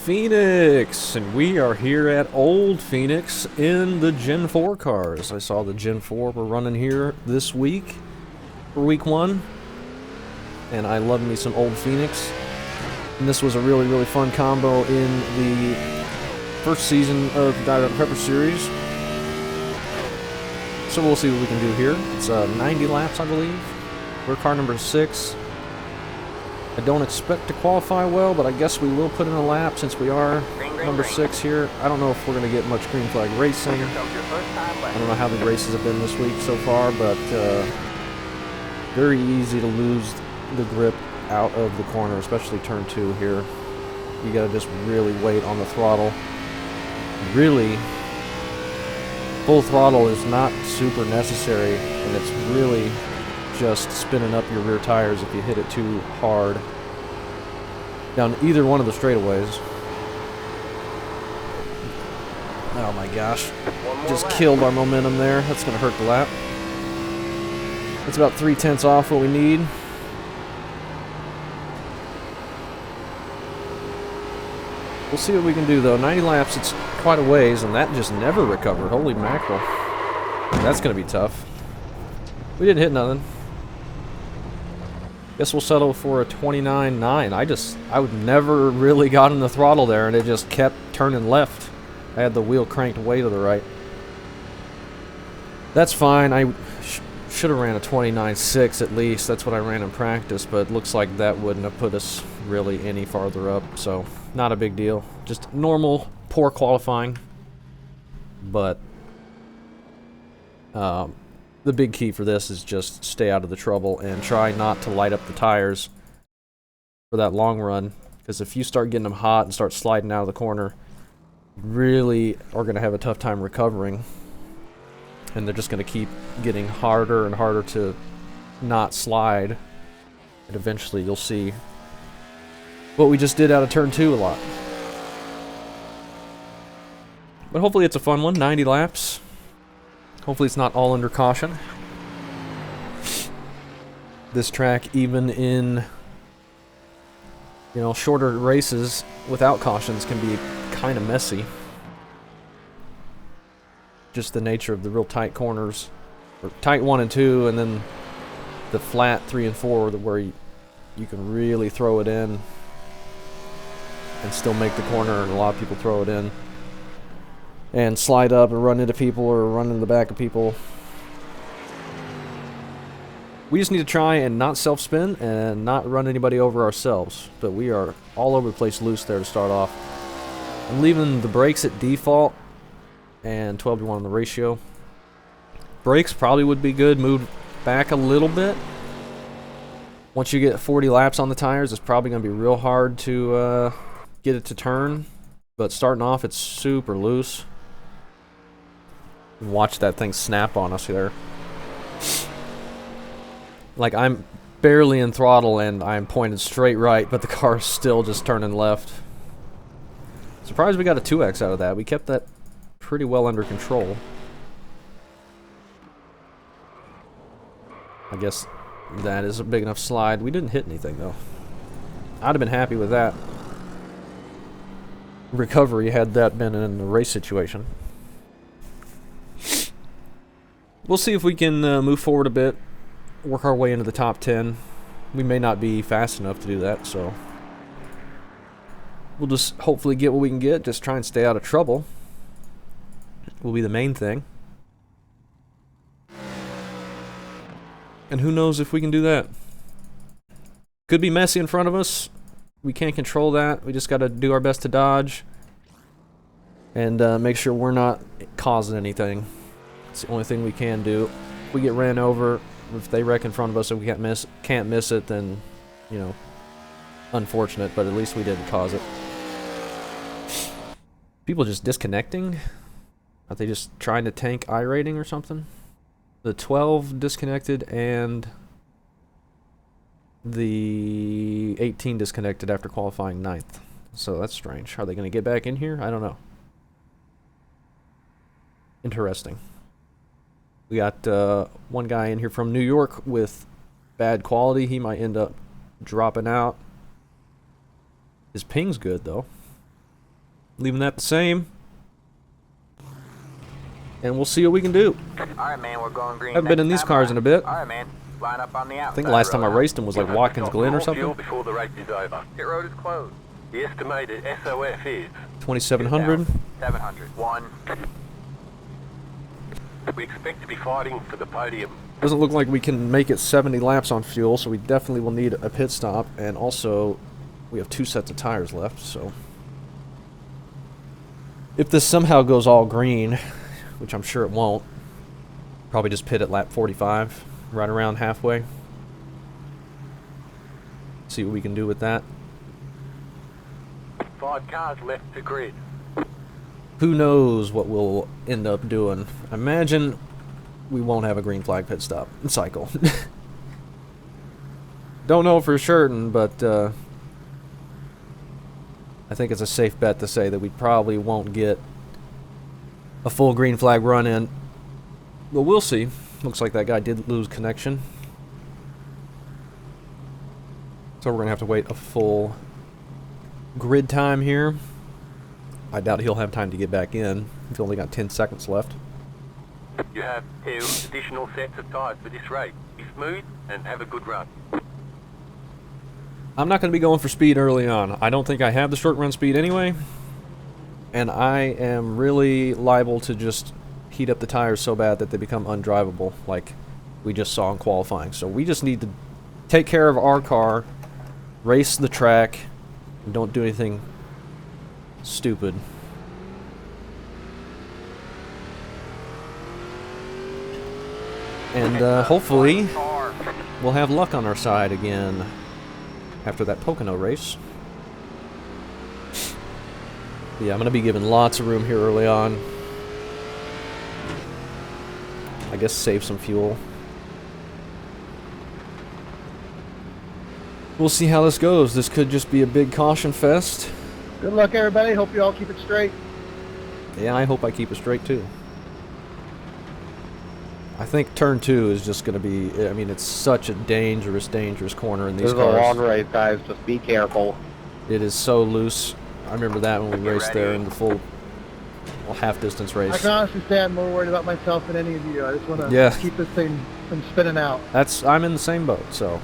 Phoenix, and we are here at Old Phoenix in the Gen 4 cars. I saw the Gen 4 were running here this week for week 1, and I love me some Old Phoenix. And this was a really fun combo in the first season of the Dr. Pepper series. So we'll see what we can do here. It's 90 laps, I believe. We're car number 6. I don't expect to qualify well, but I guess we will put in a lap since we are number 6 here. I don't know if we're going to get much green flag racing. I don't know how the races have been this week so far, but very easy to lose the grip out of the corner, especially turn 2 here. You got to just really wait on the throttle. Really, full throttle is not super necessary, and it's really just spinning up your rear tires if you hit it too hard down either one of the straightaways. Oh my gosh, just killed our momentum there. That's going to hurt the lap. It's about 3/10 off what we need. We'll see what we can do though. 90 laps, it's quite a ways, and that just never recovered. Holy mackerel. That's going to be tough. We didn't hit nothing. Guess we'll settle for a 29.9. I would never really got in the throttle there, and it just kept turning left. I had the wheel cranked way to the right. That's fine. I should have ran a 29.6 at least. That's what I ran in practice, but it looks like that wouldn't have put us really any farther up, so not a big deal. Just normal, poor qualifying. But the big key for this is just stay out of the trouble and try not to light up the tires for that long run, because if you start getting them hot and start sliding out of the corner, you really are going to have a tough time recovering, and they're just going to keep getting harder and harder to not slide, and eventually you'll see what we just did out of turn 2 a lot. But hopefully it's a fun one. 90 laps. Hopefully it's not all under caution. This track, even in, shorter races without cautions, can be kind of messy. Just the nature of the real tight corners, or tight 1 and 2, and then the flat 3 and 4, where you can really throw it in and still make the corner, and a lot of people throw it in and slide up and run into people or run into the back of people. We just need to try and not self-spin and not run anybody over ourselves. But we are all over the place loose there to start off. I'm leaving the brakes at default and 12:1 on the ratio. Brakes probably would be good. Move back a little bit. Once you get 40 laps on the tires, it's probably going to be real hard to get it to turn. But starting off, it's super loose. Watch that thing snap on us there. Like, I'm barely in throttle and I'm pointed straight right, but the car's still just turning left. Surprised we got a 2x out of that. We kept that pretty well under control. I guess that is a big enough slide. We didn't hit anything though. I'd have been happy with that recovery had that been in the race situation. We'll see if we can move forward a bit, work our way into the top 10. We may not be fast enough to do that, so we'll just hopefully get what we can get. Just try and stay out of trouble will be the main thing. And who knows if we can do that. Could be messy in front of us. We can't control that. We just got to do our best to dodge and make sure we're not causing anything. It's the only thing we can do. If we get ran over, if they wreck in front of us and we can't miss it, then, unfortunate, but at least we didn't cause it. People just disconnecting? Are they just trying to tank iRacing or something? The 12 disconnected and the 18 disconnected after qualifying 9th. So that's strange. Are they going to get back in here? I don't know. Interesting. We got one guy in here from New York with bad quality. He might end up dropping out. His ping's good, though. Leaving that the same. And we'll see what we can do. Alright, man, we're going green. Haven't been in these cars in a bit. Alright, man. Line up on the outside. I think the last time I raced them was like Watkins Glen or something. Before the race is over. Pit road is closed. The estimated SOF is 2700. 700. 1. We expect to be fighting for the podium. Doesn't look like we can make it 70 laps on fuel, so we definitely will need a pit stop. And also, we have 2 sets of tires left, so if this somehow goes all green, which I'm sure it won't, probably just pit at lap 45, right around halfway. See what we can do with that. 5 cars left to grid. Who knows what we'll end up doing. Imagine we won't have a green flag pit stop cycle. Don't know for certain, but I think it's a safe bet to say that we probably won't get a full green flag run in. But we'll see. Looks like that guy did lose connection. So we're going to have to wait a full grid time here. I doubt he'll have time to get back in. He's only got 10 seconds left. You have 2 additional sets of tyres for this race. Be smooth and have a good run. I'm not going to be going for speed early on. I don't think I have the short run speed anyway. And I am really liable to just heat up the tires so bad that they become undrivable, like we just saw in qualifying. So we just need to take care of our car, race the track, and don't do anything stupid. And hopefully we'll have luck on our side again after that Pocono race. Yeah, I'm going to be given lots of room here early on. I guess save some fuel. We'll see how this goes. This could just be a big caution fest. Good luck, everybody. Hope you all keep it straight. Yeah, I hope I keep it straight too. I think turn 2 is just going to be, I mean, it's such a dangerous, dangerous corner in these cars. This is a long race, guys. Just be careful. It is so loose. I remember that when we raced there in the full half-distance race. I can honestly say I'm more worried about myself than any of you. I just want to keep this thing from spinning out. I'm in the same boat, so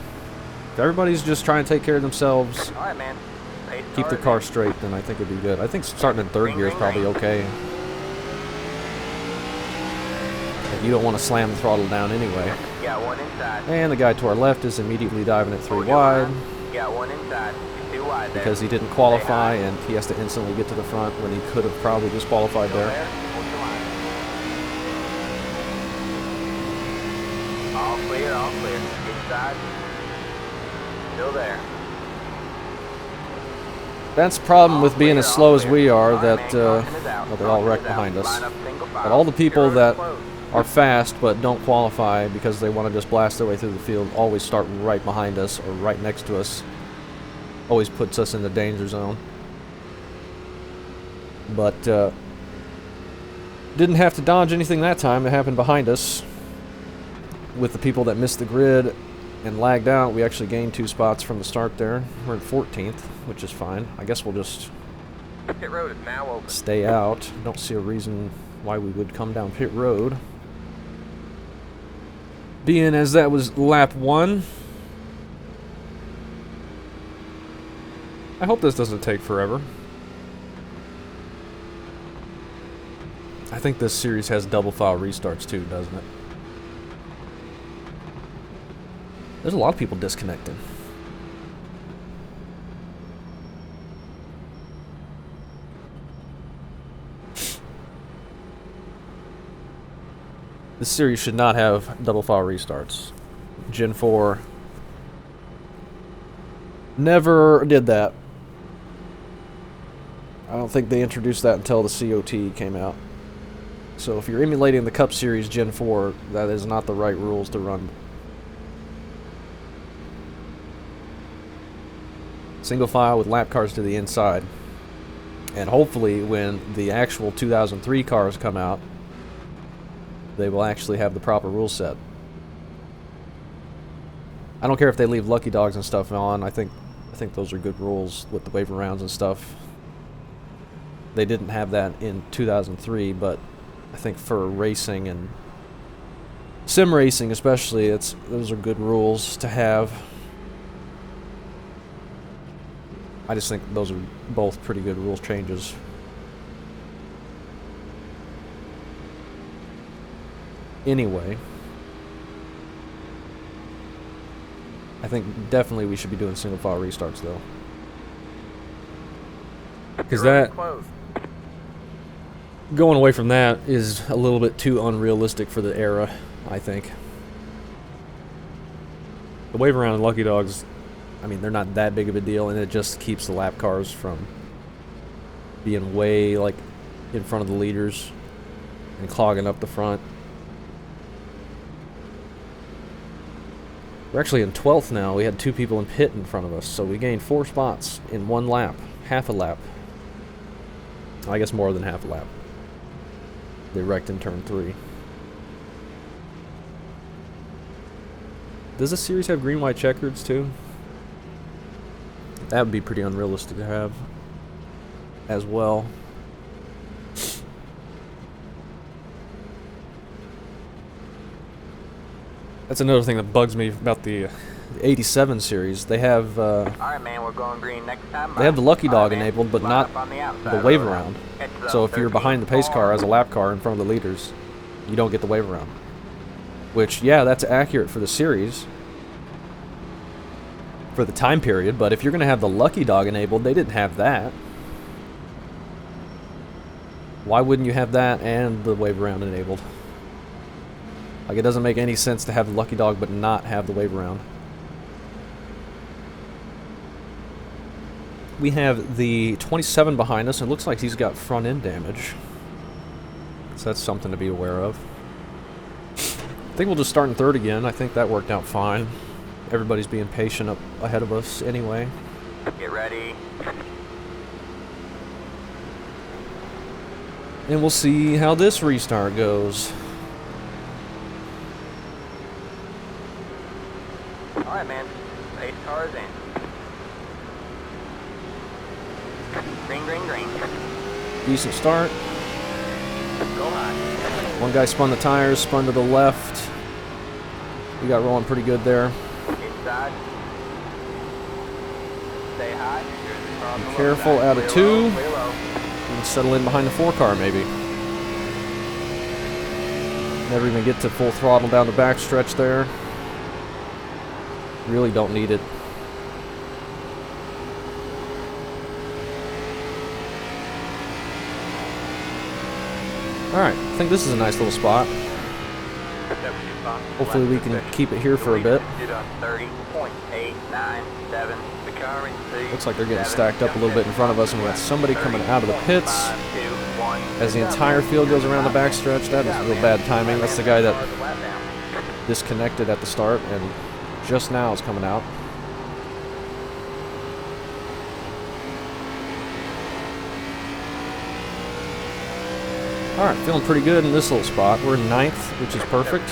if everybody's just trying to take care of themselves, All right, man. keep the car straight, then I think it'd be good. I think starting in third gear is probably okay. Like, you don't want to slam the throttle down anyway. Got one inside. And the guy to our left is immediately diving it 3 wide. Got one inside. 2 wide there. Because he didn't qualify and he has to instantly get to the front when he could have probably just qualified there. All clear, all clear. Inside. Still there. That's the problem with being as slow as we are, that well, they all wreck behind us. But all the people that are fast but don't qualify because they want to just blast their way through the field always start right behind us or right next to us. Always puts us in the danger zone. But didn't have to dodge anything that time. It happened behind us. With the people that missed the grid and lagged out, we actually gained 2 spots from the start there. We're in 14th, which is fine. I guess we'll just Pit road is now open. stay out. Don't see a reason why we would come down pit road. Being as that was lap 1. I hope this doesn't take forever. I think this series has double file restarts too, doesn't it? There's a lot of people disconnecting. This series should not have double file restarts. Gen 4 never did that. I don't think they introduced that until the COT came out. So if you're emulating the Cup Series Gen 4, that is not the right rules to run. Single file with lap cars to the inside. And hopefully when the actual 2003 cars come out, they will actually have the proper rule set. I don't care if they leave lucky dogs and stuff on. I think those are good rules with the waiver rounds and stuff. They didn't have that in 2003, but I think for racing and sim racing especially, those are good rules to have. I just think those are both pretty good rules changes. Anyway, I think definitely we should be doing single file restarts though. Because that, going away from that is a little bit too unrealistic for the era, I think. The wave around Lucky Dogs, I mean, they're not that big of a deal, and it just keeps the lap cars from being way, like, in front of the leaders and clogging up the front. We're actually in 12th now. We had 2 people in pit in front of us, so we gained 4 spots in 1 lap. Half a lap. I guess more than half a lap. They wrecked in turn 3. Does this series have green, white checkers too? That would be pretty unrealistic to have as well. That's another thing that bugs me about the 87 series. They have Alright, man, we're going green next time. they have the Lucky Dog enabled, but not the wave around. So if you're behind the pace car as a lap car in front of the leaders, you don't get the wave around. Which, yeah, that's accurate for the series, for the time period, but if you're going to have the Lucky Dog enabled, they didn't have that. Why wouldn't you have that and the wave around enabled? Like, it doesn't make any sense to have the Lucky Dog but not have the wave around. We have the 27 behind us. It looks like he's got front end damage, so that's something to be aware of. I think we'll just start in 3rd again. I think that worked out fine. Everybody's being patient up ahead of us anyway. Get ready. And we'll see how this restart goes. Alright, man. Pace cars in. Green, green, green. Decent start. Go high. One guy spun the tires, spun to the left. We got rolling pretty good there. Inside. Stay high. Be careful out of 2. And settle in behind the 4 car maybe. Never even get to full throttle down the backstretch there. Really don't need it. Alright, I think this is a nice little spot. Hopefully we can keep it here for a bit. 30.897. Looks like they're getting stacked up a little bit in front of us, and we got somebody coming out of the pits as the entire field goes around the backstretch. That is real bad timing. That's the guy that disconnected at the start and just now is coming out. Alright, feeling pretty good in this little spot. We're in 9th, which is perfect.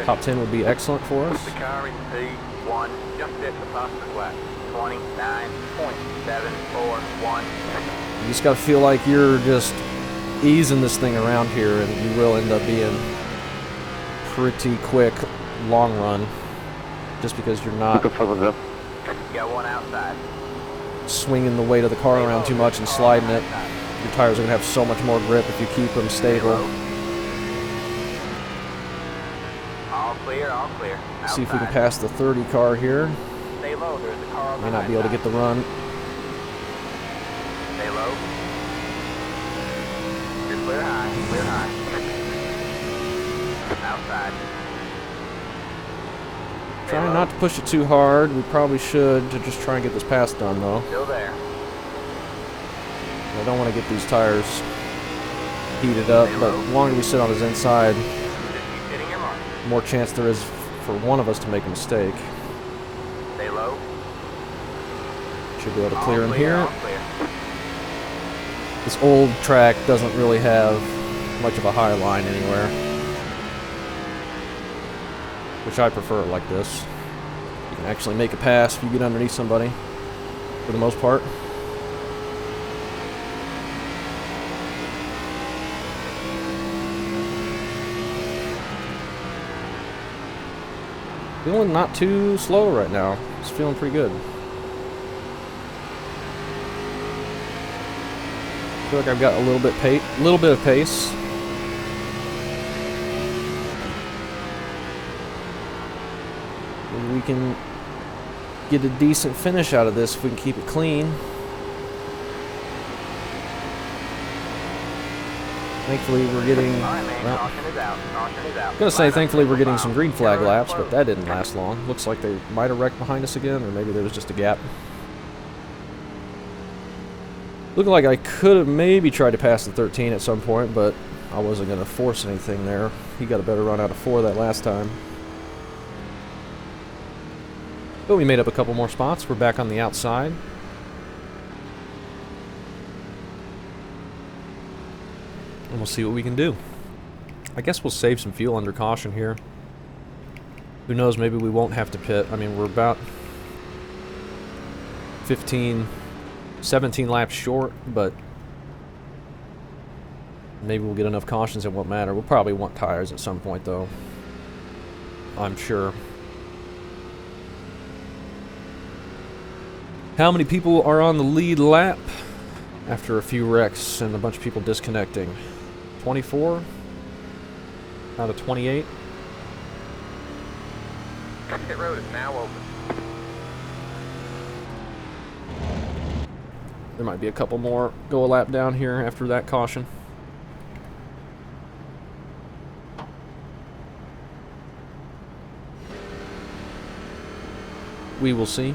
Top 10 would be excellent for us. The car in P1 just at the fastest lap. 29.741. You just got to feel like you're just easing this thing around here, and you will end up being pretty quick long run, just because you're not Got one outside. swinging the weight of the car around too much and sliding it. Your tires are going to have so much more grip if you keep them stable. All clear, all clear. See if we can pass the 30 car here. Stay low, there's a car on the May not be high able to get the run. Stay low. You're clear high, clear high. Outside. Stay Trying low. not to push it too hard. We probably should to just try and get this pass done, though. Still there. I don't want to get these tires heated up, but the longer we sit on his inside, Just keep hitting your mark. the more chance there is for one of us to make a mistake. Stay low. Should be able to All clear him here. all clear. This old track doesn't really have much of a high line anywhere, which I prefer it like this. You can actually make a pass if you get underneath somebody, for the most part. Feeling not too slow right now. It's feeling pretty good. I feel like I've got a little bit of pace. Maybe we can get a decent finish out of this if we can keep it clean. Thankfully, we're getting. All right, man. Well, Caution is out. Caution is out. I'm gonna say, Line up thankfully, for we're the getting mile. some green flag Zero laps, close. but that didn't last long. Looks like they might have wrecked behind us again, or maybe there was just a gap. Looking like I could have maybe tried to pass the 13 at some point, but I wasn't gonna force anything there. He got a better run out of 4 that last time. But we made up a couple more spots. We're back on the outside. And we'll see what we can do. I guess we'll save some fuel under caution here. Who knows, maybe we won't have to pit. I mean, we're about 17 laps short, but maybe we'll get enough cautions it won't matter. We'll probably want tires at some point, though. I'm sure. How many people are on the lead lap after a few wrecks and a bunch of people disconnecting? 24 out of 28. Pit road is now open. There might be a couple more go a lap down here after that caution. We will see.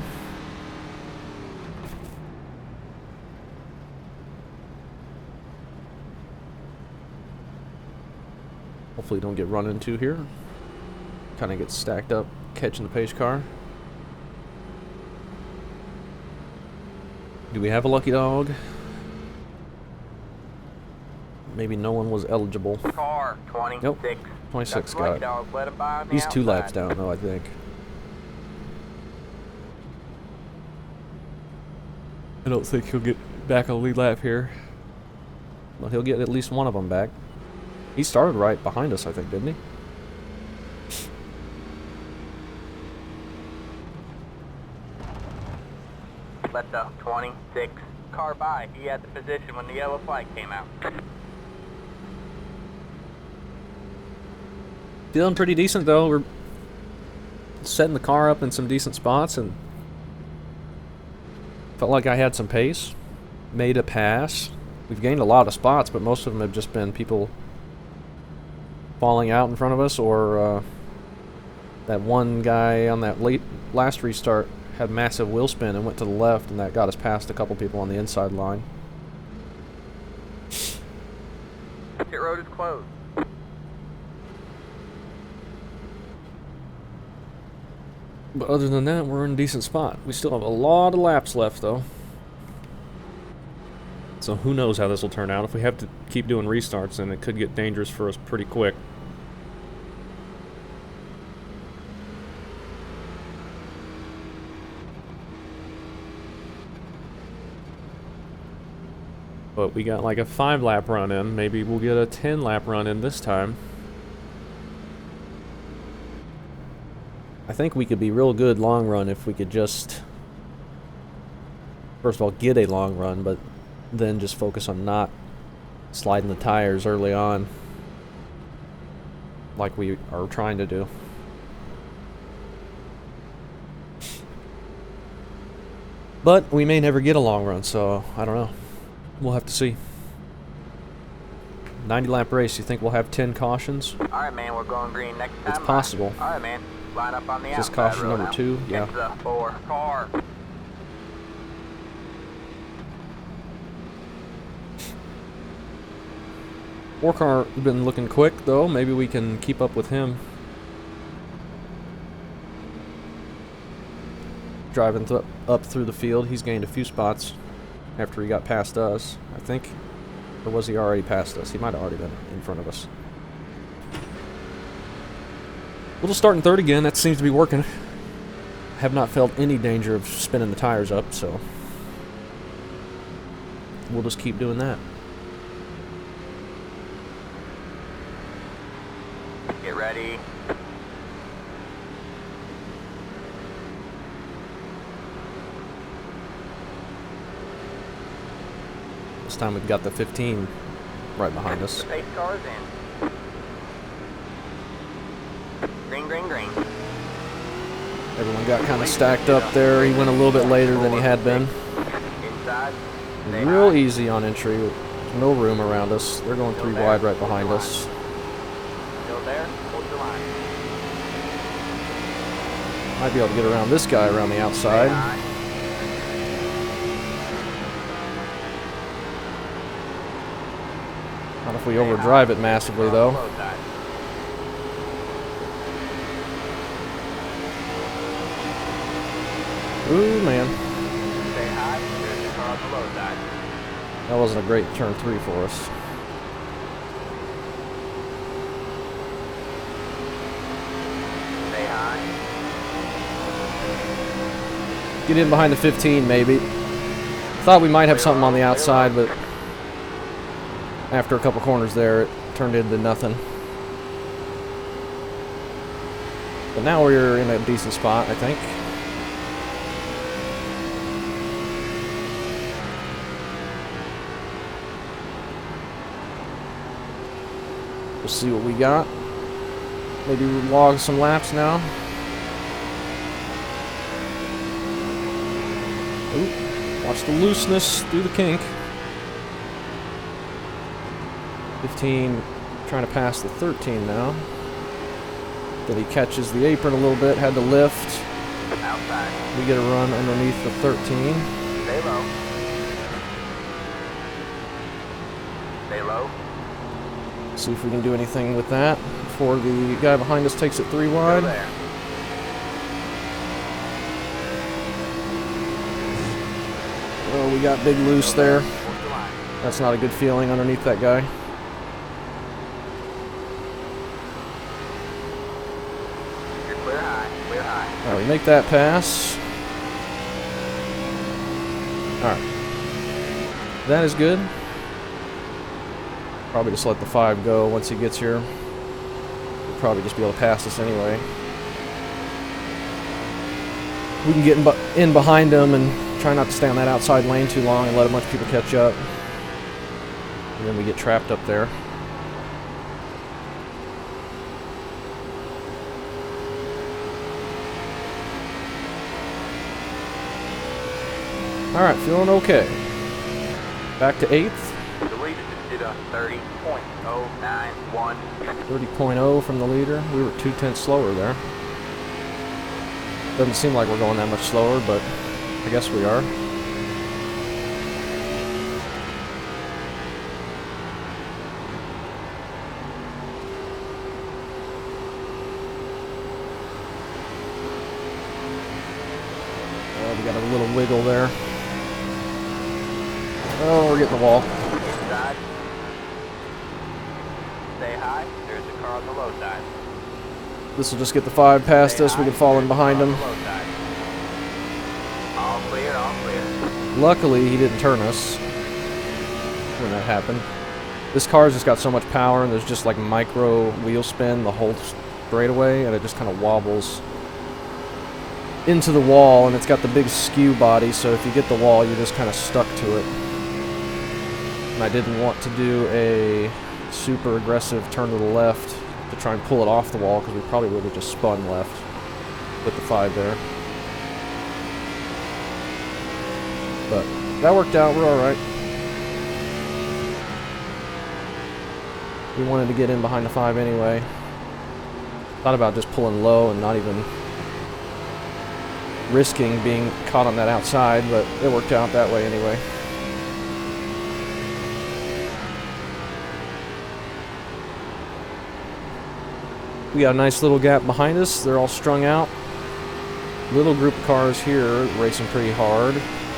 Hopefully don't get run into here. Kind of get stacked up, catching the pace car. Do we have a lucky dog? Maybe no one was eligible. Car 26. Nope, 26 That's got lucky it. dog. Let him by on the He's 2 laps outside. down though, I think. I don't think he'll get back on the lead lap here. Well, he'll get at least one of them back. He started right behind us, I think, didn't he? Let the 26 car by. He had the position when the yellow flag came out. Feeling pretty decent though. We're setting the car up in some decent spots and felt like I had some pace. Made a pass. We've gained a lot of spots, but most of them have just been people falling out in front of us, or that one guy on that last restart had massive wheel spin and went to the left, and that got us past a couple people on the inside line. Pit road is closed. But other than that, we're in a decent spot. We still have a lot of laps left, though. So who knows how this will turn out. If we have to keep doing restarts, then it could get dangerous for us pretty quick. But we got like a 5-lap run in. Maybe we'll get a 10-lap run in this time. I think we could be real good long run if we could just, first of all, get a long run, but then just focus on not sliding the tires early on like we are trying to do. But we may never get a long run, so I don't know. We'll have to see. 90-lap race, you think we'll have 10 cautions? All right, man. We're going green next time. It's possible. All right, man. Line up on the Is this outside caution road number now. 2? Yeah. It's the 4 car. Car been looking quick though. Maybe we can keep up with him. Driving up through the field, he's gained a few spots after he got past us, I think. Or was he already past us? He might have already been in front of us. We'll just start in third again. That seems to be working. Have not felt any danger of spinning the tires up, so we'll just keep doing that. Get ready. This time we've got the 15 right behind us. The pace car is in. Green, green, green. Everyone got kind of stacked up there. He went a little bit later than he had been. Inside. Real easy on entry. No room around us. They're going 3 wide right behind us. Still there. Hold your line. Might be able to get around this guy around the outside. Not if we overdrive it massively, though. Ooh, man. Stay high. There's the car on the low side. That wasn't a great turn 3 for us. Stay high. Get in behind the 15, maybe. Thought we might have something on the outside, but after a couple corners there, it turned into nothing. But now we're in a decent spot, I think. We'll see what we got. Maybe we'll log some laps now. Ooh, watch the looseness through the kink. 15 trying to pass the 13 now. Then he catches the apron a little bit, had to lift. Outside. We get a run underneath the 13. Stay low. Stay low. See if we can do anything with that before the guy behind us takes it 3 wide. Still there. Oh, we got big loose there. Hold your line. That's not a good feeling underneath that guy. You're clear high. Clear high. Alright, we make that pass. Alright. That is good. Probably just let the 5 go once he gets here. We'll probably just be able to pass us anyway. We can get in behind him and try not to stay on that outside lane too long and let a bunch of people catch up. And then we get trapped up there. Alright, feeling okay. Back to 8th. The leader just did a 30.091. 30.0 from the leader. We were 2/10 slower there. Doesn't seem like we're going that much slower, but I guess we are. We got a little wiggle there. Oh, we're getting the wall. Inside. Stay high. There's a car on the low side. This will just get the 5 past us. We can fall in behind him. All clear, all clear. Luckily, he didn't turn us when that happened. This car's just got so much power, and there's just like micro wheel spin the whole straightaway, and it just kind of wobbles into the wall, and it's got the big skew body, so if you get the wall, you're just kind of stuck to it. And I didn't want to do a super aggressive turn to the left to try and pull it off the wall, because we probably would have just spun left with the 5 there. But that worked out, we're alright. We wanted to get in behind the 5 anyway. Thought about just pulling low and not even risking being caught on that outside, but it worked out that way anyway. We got a nice little gap behind us. They're all strung out. Little group of cars here racing pretty hard.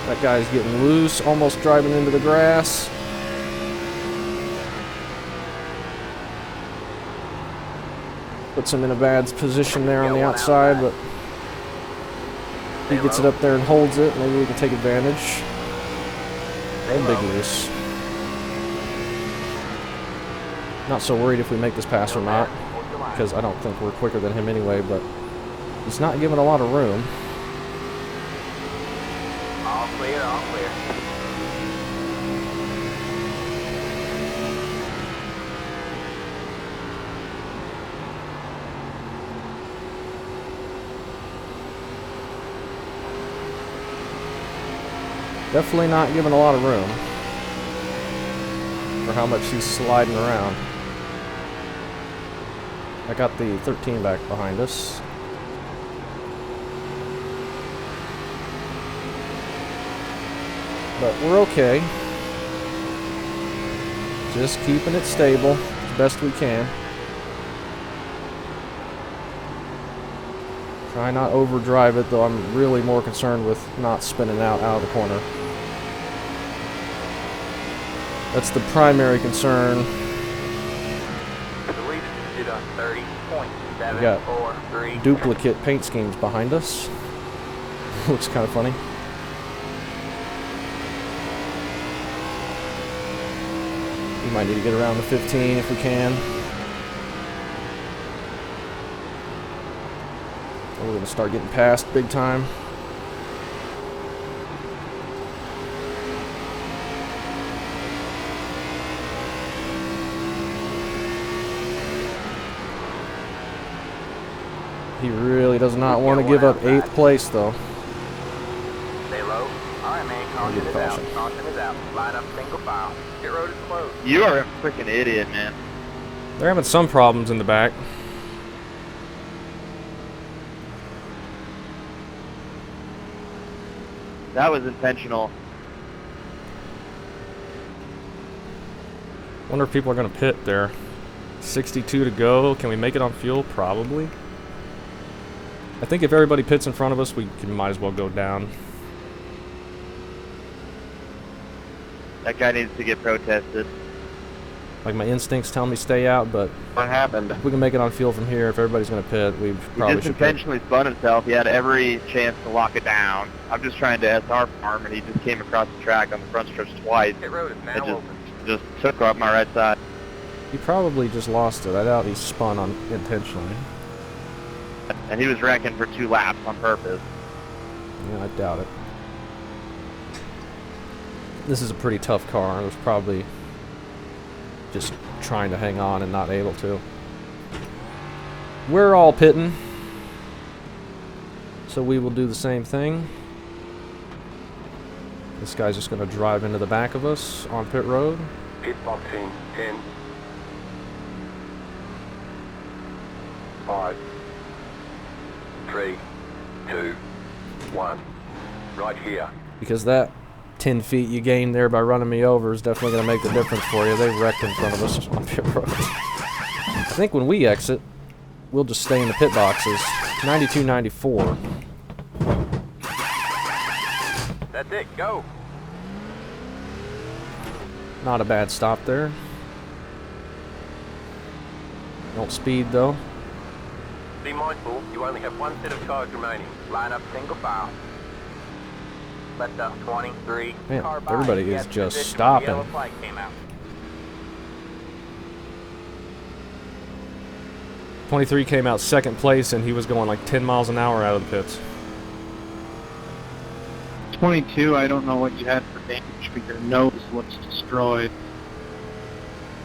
That guy's getting loose, almost driving into the grass. Puts him in a bad position there on the outside, but he gets it up there and holds it. Maybe we can take advantage. And big loose. Not so worried if we make this pass or not, because I don't think we're quicker than him anyway, but he's not giving a lot of room. All clear, all clear. Definitely not giving a lot of room for how much he's sliding around. I got the 13 back behind us. But we're okay. Just keeping it stable as best we can. Try not overdrive it, though I'm really more concerned with not spinning out of the corner. That's the primary concern. We got duplicate paint schemes behind us. Looks kind of funny. We might need to get around the 15 if we can. We're going to start getting past big time. He really does not want to give up 8th place, though. Stay low. Alright, man. Caution is out. Caution is out. Line up single file. Pit road is closed. You are a freaking idiot, man. They're having some problems in the back. That was intentional. Wonder if people are going to pit there. 62 to go. Can we make it on fuel? Probably. I think if everybody pits in front of us, we might as well go down. That guy needs to get protested. Like, my instincts tell me stay out, but What happened? if we can make it on fuel from here, if everybody's going to pit, we He probably just should pit. intentionally spun himself. He had every chance to lock it down. I'm just trying to SR farm, and he just came across the track on the front stretch twice. Pit road is now It open. just took up my right side. He probably just lost it. I doubt he spun on intentionally. And he was wrecking for 2 laps on purpose. Yeah, I doubt it. This is a pretty tough car. It was probably just trying to hang on and not able to. We're all pitting, so we will do the same thing. This guy's just going to drive into the back of us on pit road. Pit boxing 10. 5. 3, 2, 1. Right here. Because that 10 feet you gained there by running me over is definitely going to make the difference for you. They wrecked in front of us on pit road. I think when we exit, we'll just stay in the pit boxes. 92-94. That's it. Go. Not a bad stop there. Don't speed though. Be mindful, you only have 1 set of tires remaining. Line up single file. Left up 23. Man, Car by. everybody He is had just position when the stopping. yellow flag came out. 23 came out second place and he was going like 10 miles an hour out of the pits. 22, I don't know what you had for damage, but your nose looks destroyed.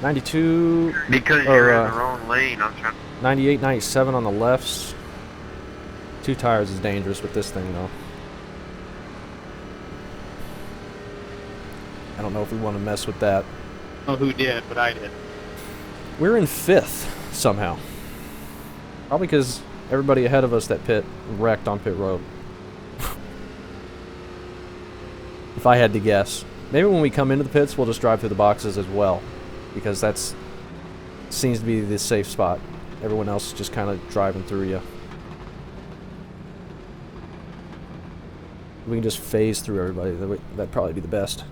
92, Because Or, you're uh, in the wrong lane. I'm trying. 98, 97 on the lefts. 2 tires is dangerous with this thing though. I don't know if we want to mess with that. Oh, who did? But I did. We're in 5th somehow. Probably because everybody ahead of us that pit wrecked on pit road. If I had to guess. Maybe when we come into the pits, we'll just drive through the boxes as well. Because that's seems to be the safe spot. Everyone else is just kind of driving through you. We can just phase through everybody. That'd probably be the best.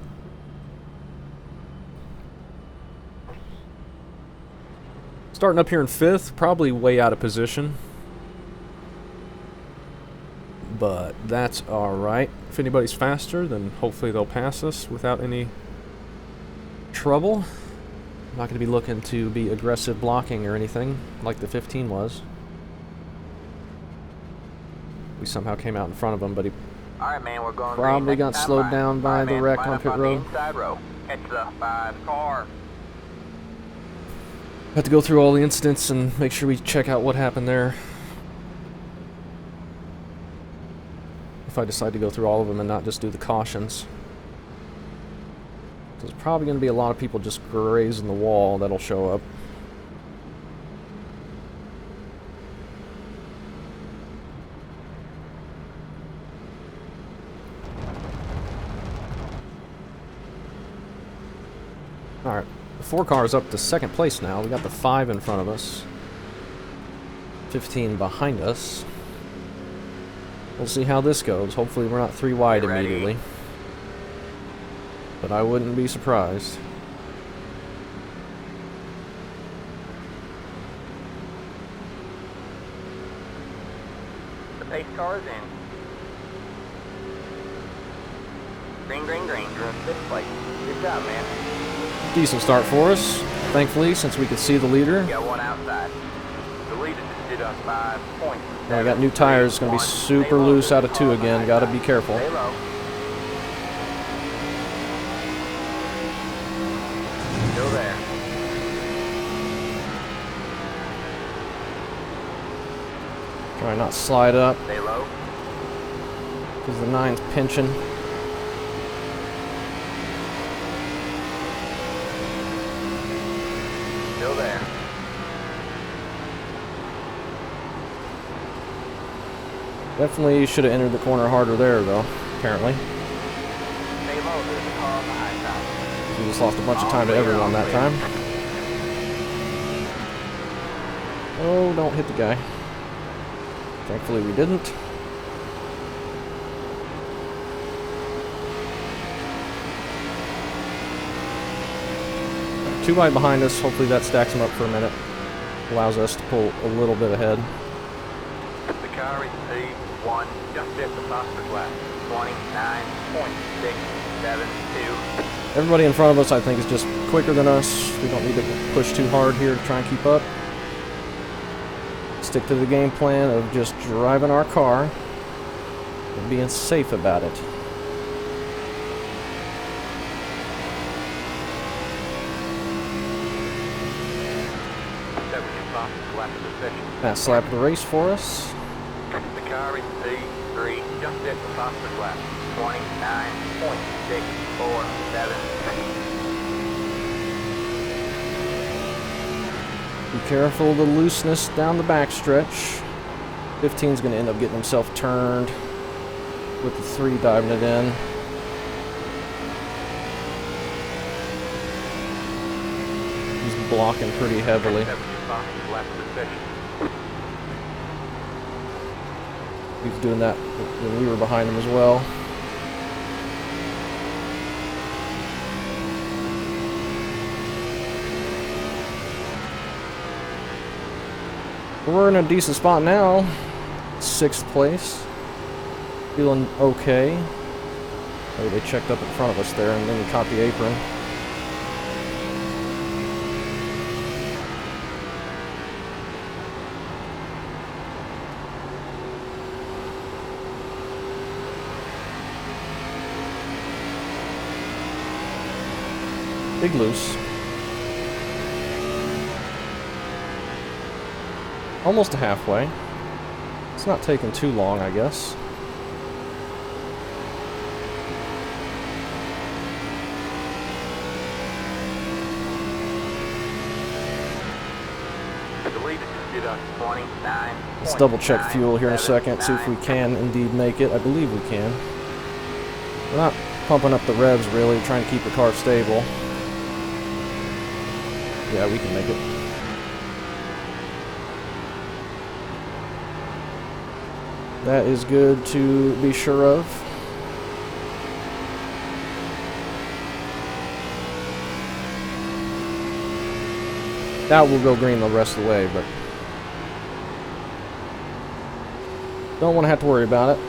Starting up here in 5th, probably way out of position. But that's alright. If anybody's faster, then hopefully they'll pass us without any trouble. I'm not going to be looking to be aggressive blocking or anything like the 15 was. We somehow came out in front of him, but he Alright, man, we're going probably green. got Next time slowed by. down by Alright, the man, wreck line on up pit the road. inside row. Catch the 5 car. Have to go through all the incidents and make sure we check out what happened there. If I decide to go through all of them and not just do the cautions. There's probably going to be a lot of people just grazing the wall that'll show up. Alright, the 4 cars up to second place now. We got the 5 in front of us. 15 behind us. We'll see how this goes. Hopefully we're not 3 wide immediately. But I wouldn't be surprised. The pace car is in. Green, green, green. You're in 5th place. Good job, man. Decent start for us, thankfully, since we could see the leader. Got one outside. The leader just did us 5 points. Now I got new tires, going to be super loose out of 2 again. Got to be careful. Stay low. Still there. Try not to slide up Stay low. because the 9's pinching. Still there. Definitely should have entered the corner harder there, though, apparently. Stay low. There's a car on the high side. We just lost a bunch of time to everyone that time. Oh, don't hit the guy. Thankfully we didn't. Too wide behind us. Hopefully that stacks them up for a minute. Allows us to pull a little bit ahead. The car in P1 just at the fastest lap. 29.672. Everybody in front of us, I think, is just quicker than us. We don't need to push too hard here to try and keep up. Stick to the game plan of just driving our car and being safe about it. That was your fastest lap of the session. Last lap of the race for us. The car in P3 just at the fastest lap. 29.647. Be careful of the looseness down the backstretch. 15's going to end up getting himself turned with the 3 diving it in. He's blocking pretty heavily. That was your fastest lap of the session. He was doing that when we were behind him as well. We're in a decent spot now. 6th place. Feeling okay. Oh, they checked up in front of us there and then he caught the apron. Big loose. Almost to halfway. It's not taking too long, I guess. The leader just did us 29. Let's double check fuel here in a second, see if we can indeed make it. I believe we can. We're not pumping up the revs really, trying to keep the car stable. Yeah, we can make it. That is good to be sure of. That will go green the rest of the way, but don't want to have to worry about it.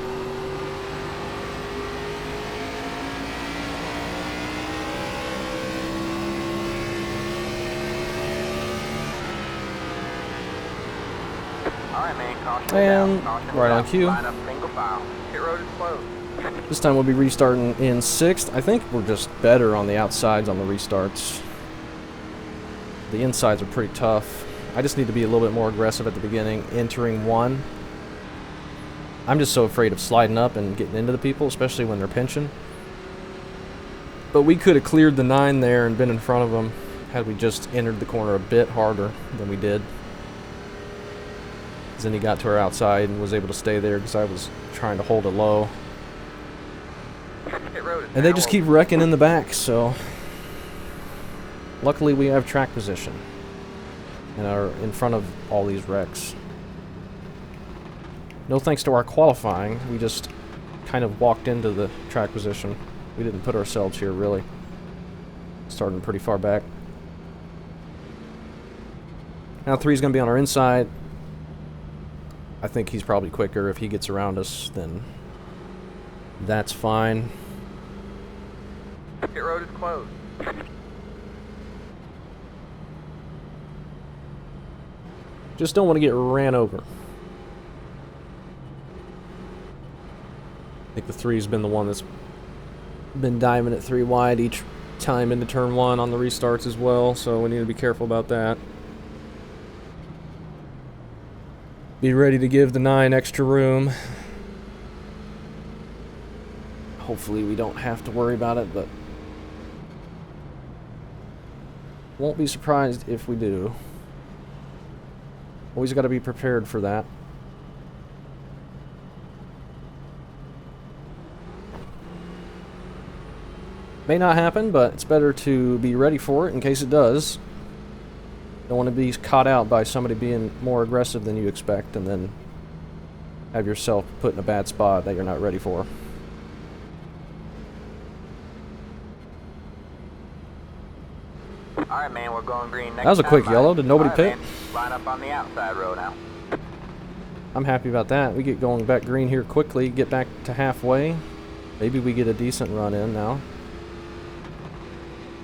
And right on cue. This time we'll be restarting in 6th. I think we're just better on the outsides on the restarts. The insides are pretty tough. I just need to be a little bit more aggressive at the beginning, entering 1. I'm just so afraid of sliding up and getting into the people, especially when they're pinching. But we could have cleared the 9 there and been in front of him had we just entered the corner a bit harder than we did. Then he got to our outside and was able to stay there because I was trying to hold it low. And they just keep wrecking in the back, so luckily we have track position and are in front of all these wrecks. No thanks to our qualifying, we just kind of walked into the track position. We didn't put ourselves here really. Starting pretty far back. Now 3's going to be on our inside. I think he's probably quicker. If he gets around us, then that's fine. Pit road is closed. Just don't want to get ran over. I think the 3's been the one that's been diving at 3 wide each time into turn 1 on the restarts as well, so we need to be careful about that. Be ready to give the 9 extra room. Hopefully we don't have to worry about it, but won't be surprised if we do. Always got to be prepared for that. May not happen, but it's better to be ready for it in case it does. Don't want to be caught out by somebody being more aggressive than you expect and then have yourself put in a bad spot that you're not ready for. Alright, man, we're going green next. That was a quick yellow. Did nobody pit? Man, line up on the outside row now. I'm happy about that. We get going back green here quickly, get back to halfway. Maybe we get a decent run in now.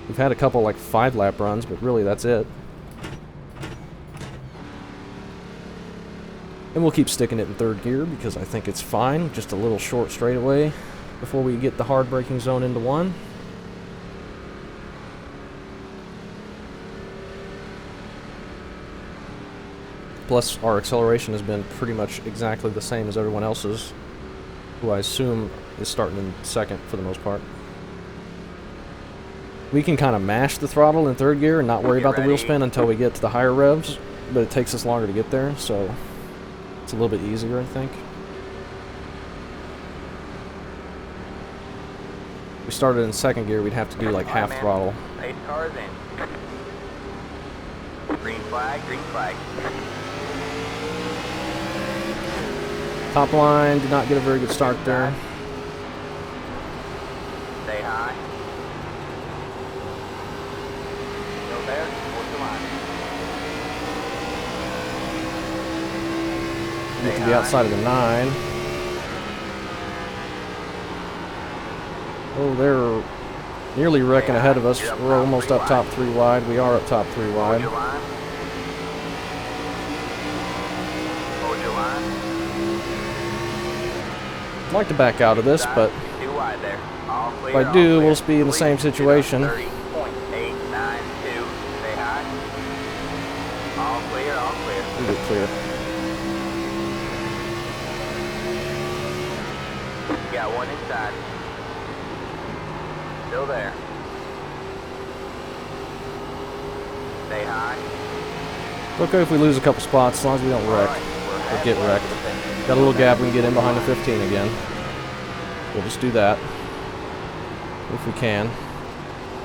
We've had a couple like 5-lap runs, but really that's it. And we'll keep sticking it in 3rd gear because I think it's fine. Just a little short straightaway before we get the hard braking zone into 1. Plus, our acceleration has been pretty much exactly the same as everyone else's, who I assume is starting in 2nd for the most part. We can kind of mash the throttle in 3rd gear and not worry about the wheel spin until we get to the higher revs, but it takes us longer to get there, so it's a little bit easier, I think. If we started in 2nd gear, we'd have to do like half throttle. 8 cars in. Green flag, green flag. Top line did not get a very good start there. Stay high. Still there? Hold the line. Get to the outside of the 9. Oh, they're nearly wrecking ahead of us. We're almost up top 3 wide. We are up top 3 wide. Hold your line. Hold your line. I'd like to back out of this, but Too wide there. All clear, if I do, we'll just be in the same situation. 30.892. Stay high. All clear, all clear. We'll get clear. You got one inside. Still there. Stay high. It's okay if we lose a couple spots, as long as we don't wreck. Or get wrecked. Got a little gap, we can get in behind the 15 again. We'll just do that. If we can.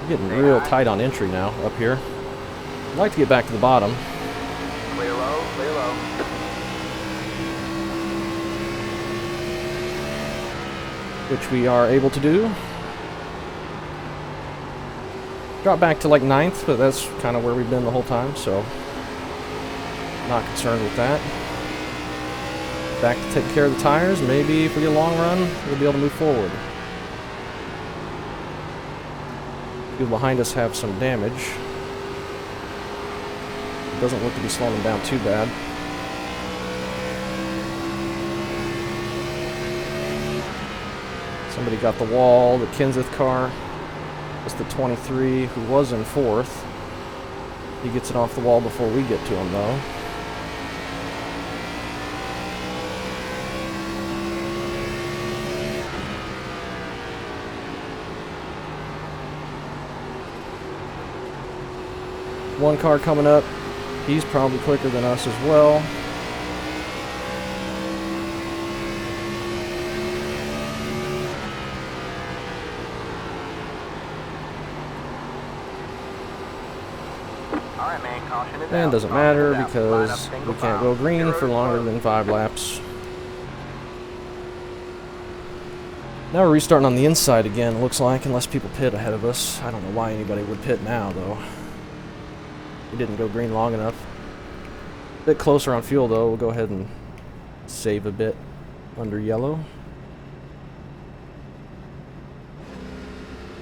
We're getting real tight on entry now, up here. I'd like to get back to the bottom. Clear low, clear low. Which we are able to do. Drop back to like 9th, but that's kind of where we've been the whole time, so not concerned with that. Back to take care of the tires. Maybe if we get a long run, we'll be able to move forward. People behind us have some damage. It doesn't look to be slowing them down too bad. Somebody got the wall, the Kenseth car. It's the 23 who was in 4th. He gets it off the wall before we get to him, though. One car coming up. He's probably quicker than us as well. Alright, man, caution is And out. doesn't Caution matter is out. because Line up we single can't file. go green Pit for road is longer closed. than 5 laps. Now we're restarting on the inside again, it looks like, unless people pit ahead of us. I don't know why anybody would pit now, though. We didn't go green long enough. A bit closer on fuel, though. We'll go ahead and save a bit under yellow.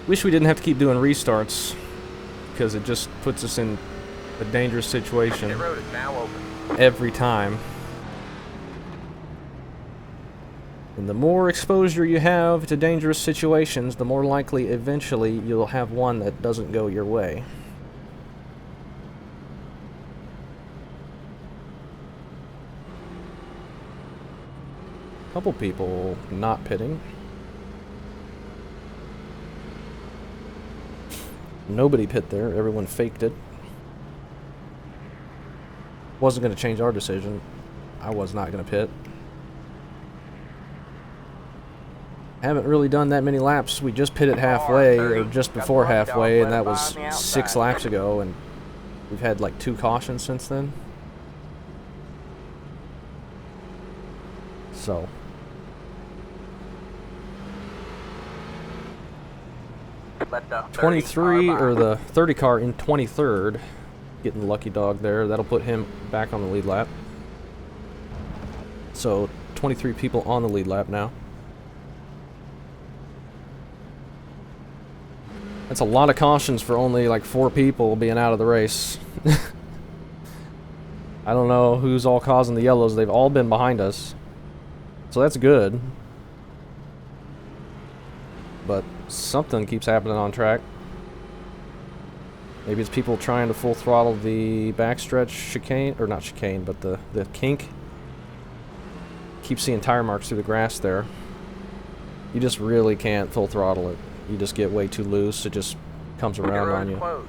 Wish we didn't have to keep doing restarts, because it just puts us in a dangerous situation Pit road is now open. every time. And the more exposure you have to dangerous situations, the more likely eventually you'll have one that doesn't go your way. Couple people not pitting. Nobody pit there, everyone faked it. Wasn't going to change our decision. I was not going to pit. Haven't really done that many laps. We just pitted halfway, or just before halfway, and that was 6 laps ago, and we've had like 2 cautions since then. So. Let the 23, or the 30 car in 23rd. Getting the lucky dog there. That'll put him back on the lead lap. So, 23 people on the lead lap now. That's a lot of cautions for only like 4 people being out of the race. I don't know who's all causing the yellows. They've all been behind us. So that's good. But something keeps happening on track. Maybe it's people trying to full throttle the backstretch chicane, or not chicane, but the kink. Keep seeing tire marks through the grass there. You just really can't full throttle it. You just get way too loose, it just comes around on you. closed.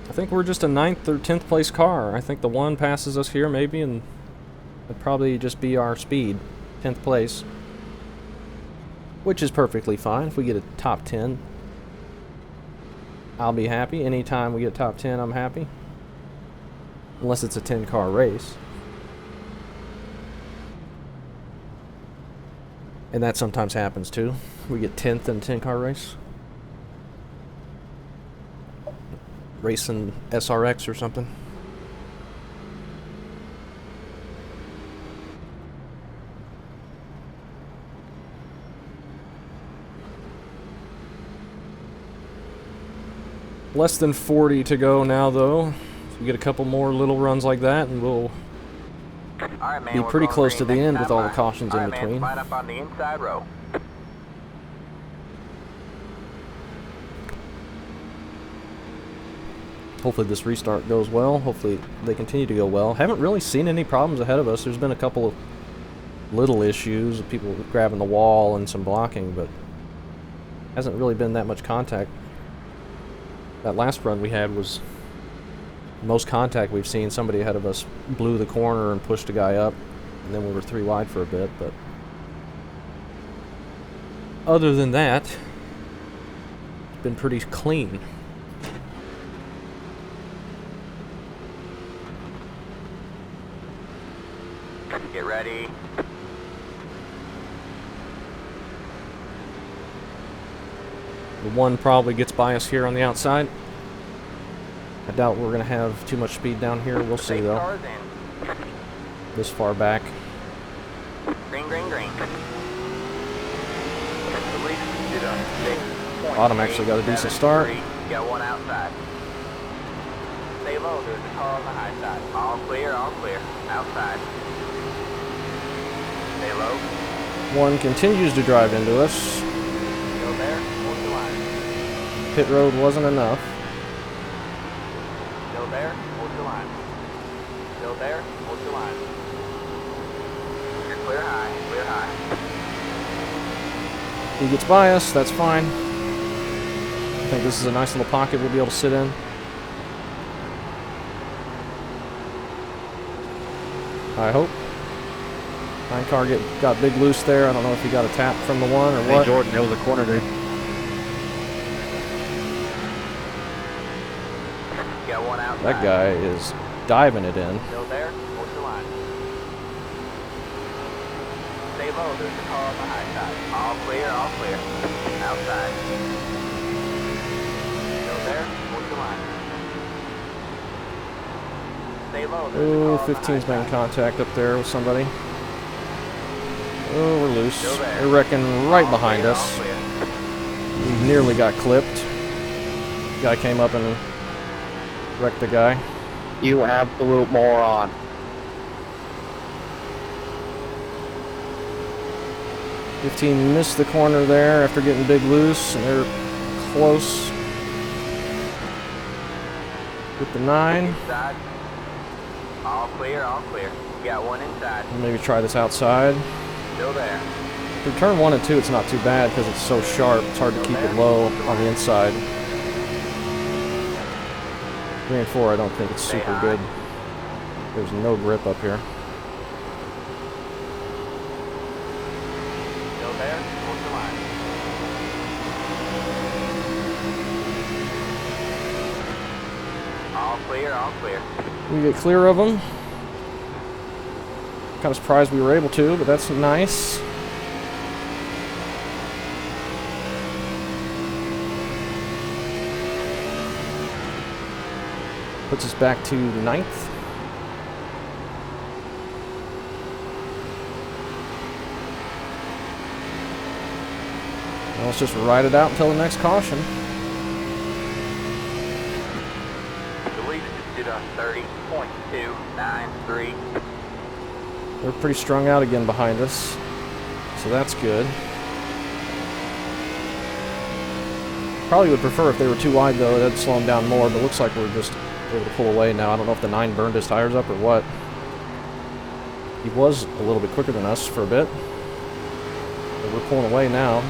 I think we're just a 9th or 10th place car. I think the one passes us here maybe, and it'd probably just be our speed. 10th place. Which is perfectly fine. If we get a top 10, I'll be happy. Anytime we get top 10, I'm happy. Unless it's a 10-car race. And that sometimes happens too. We get 10th in a 10-car race. Racing SRX or something. Less than 40 to go now, though. So we get a couple more little runs like that, and we'll Alright, man, be we're pretty going close to green the next end with time all the by. cautions in Alright, man, between. line up on the inside row. Hopefully this restart goes well. Hopefully they continue to go well. Haven't really seen any problems ahead of us. There's been a couple of little issues, people grabbing the wall and some blocking, but hasn't really been that much contact. That last run we had was most contact we've seen. Somebody ahead of us blew the corner and pushed a guy up, and then we were 3 wide for a bit, but other than that, it's been pretty clean. Get ready. The one probably gets by us here on the outside. I doubt we're going to have too much speed down here. We'll see, Safe though. cars in. This far back. Green, green, green. Autumn actually got a decent start. Got one outside. Stay low, there's a car on the high side. All clear, outside. Stay low. One continues to drive into us. Go there, hold the line. Pit road wasn't enough. Go there, hold the line. Go there, hold the line. Clear high, clear high. He gets by us, that's fine. I think this is a nice little pocket we'll be able to sit in. I hope. 9 car got big loose there. I don't know if he got a tap from the one or Hey what. Jordan, it was a corner, dude. Got one outside. That guy is diving it in. Still there? Hold the line. Stay low, there's a car on the high side. All clear, all clear. Outside. Still there? Hold the line. Stay low, there's Oh, a car on the high 15's making side. contact up there with somebody. Oh, we're loose. Still there. They're wrecking right All behind clear, us. all clear. We nearly got clipped. Guy came up and wrecked the guy. You absolute moron. $15 missed the corner there after getting big loose, and they're close with the 9. Inside. All clear, all clear. We got one inside. We'll maybe try this outside. Still there. For turn 1 and 2, it's not too bad because it's so sharp. It's hard to keep it low on the inside. 3 and 4, I don't think it's super good. There's no grip up here. Still there? Hold the line. All clear, all clear. We get clear of them. Kind of surprised we were able to, but that's nice. Puts us back to 9th. Well, let's just ride it out until the next caution. The lead just did a 30.293. They're pretty strung out again behind us, so that's good. Probably would prefer if they were too wide though, that'd slow them down more, but looks like we're just able to pull away now. I don't know if the 9 burned his tires up or what. He was a little bit quicker than us for a bit, but we're pulling away now.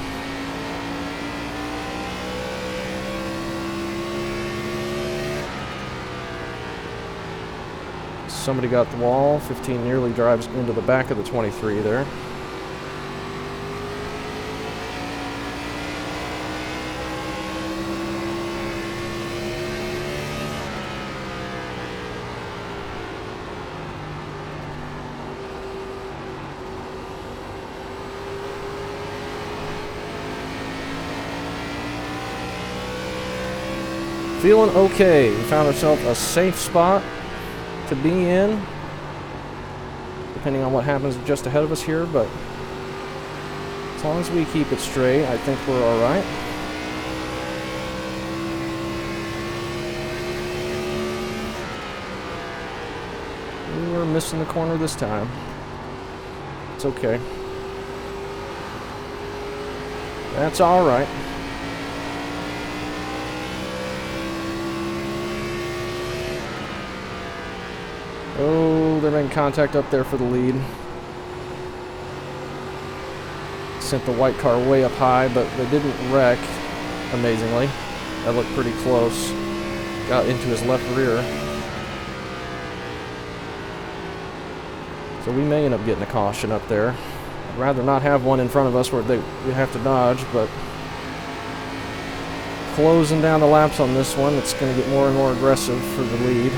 Somebody got the wall. 15 nearly drives into the back of the 23 there. Feeling okay. We found ourselves a safe spot to be in, depending on what happens just ahead of us here, but as long as we keep it straight, I think we're alright. We were missing the corner this time. It's okay. That's alright. Oh, they're making contact up there for the lead. Sent the white car way up high, but they didn't wreck, amazingly. That looked pretty close. Got into his left rear. So we may end up getting a caution up there. I'd rather not have one in front of us where we have to dodge, but closing down the laps on this one, it's going to get more and more aggressive for the lead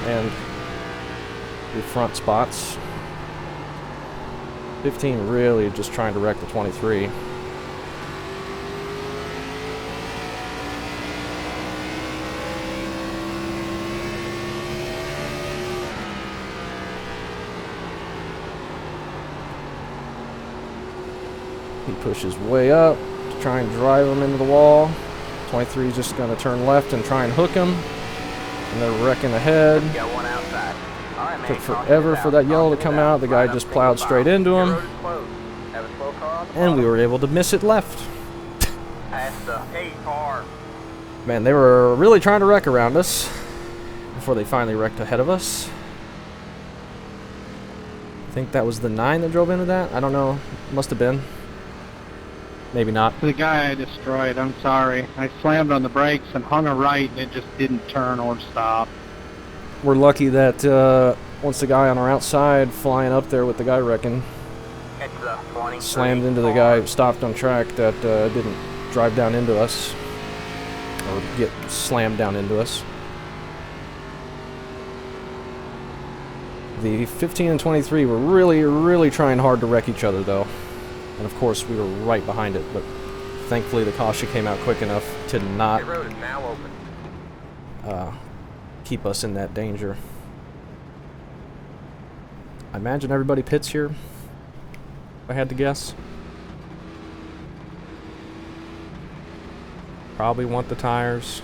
and the front spots. 15 really just trying to wreck the 23. He pushes way up to try and drive him into the wall. 23 is just going to turn left and try and hook him. And they're wrecking ahead. Got one outside. All right, man, Took forever for that yellow to come out. The guy just plowed straight into him. Have a slow car on the And we were able to miss it left. past the 8 car. Man, they were really trying to wreck around us before they finally wrecked ahead of us. I think that was the 9 that drove into that. I don't know. Must have been. Maybe not. The guy I destroyed, I'm sorry. I slammed on the brakes and hung a right and it just didn't turn or stop. We're lucky that once the guy on our outside flying up there with the guy wrecking Catch the 23 slammed into the car. guy who stopped on track that didn't drive down into us or get slammed down into us. The 15 and 23 were really trying hard to wreck each other though. And of course we were right behind it, but thankfully the caution came out quick enough to not Pit road is now open. keep us in that danger. I imagine everybody pits here, if I had to guess. Probably want the tires.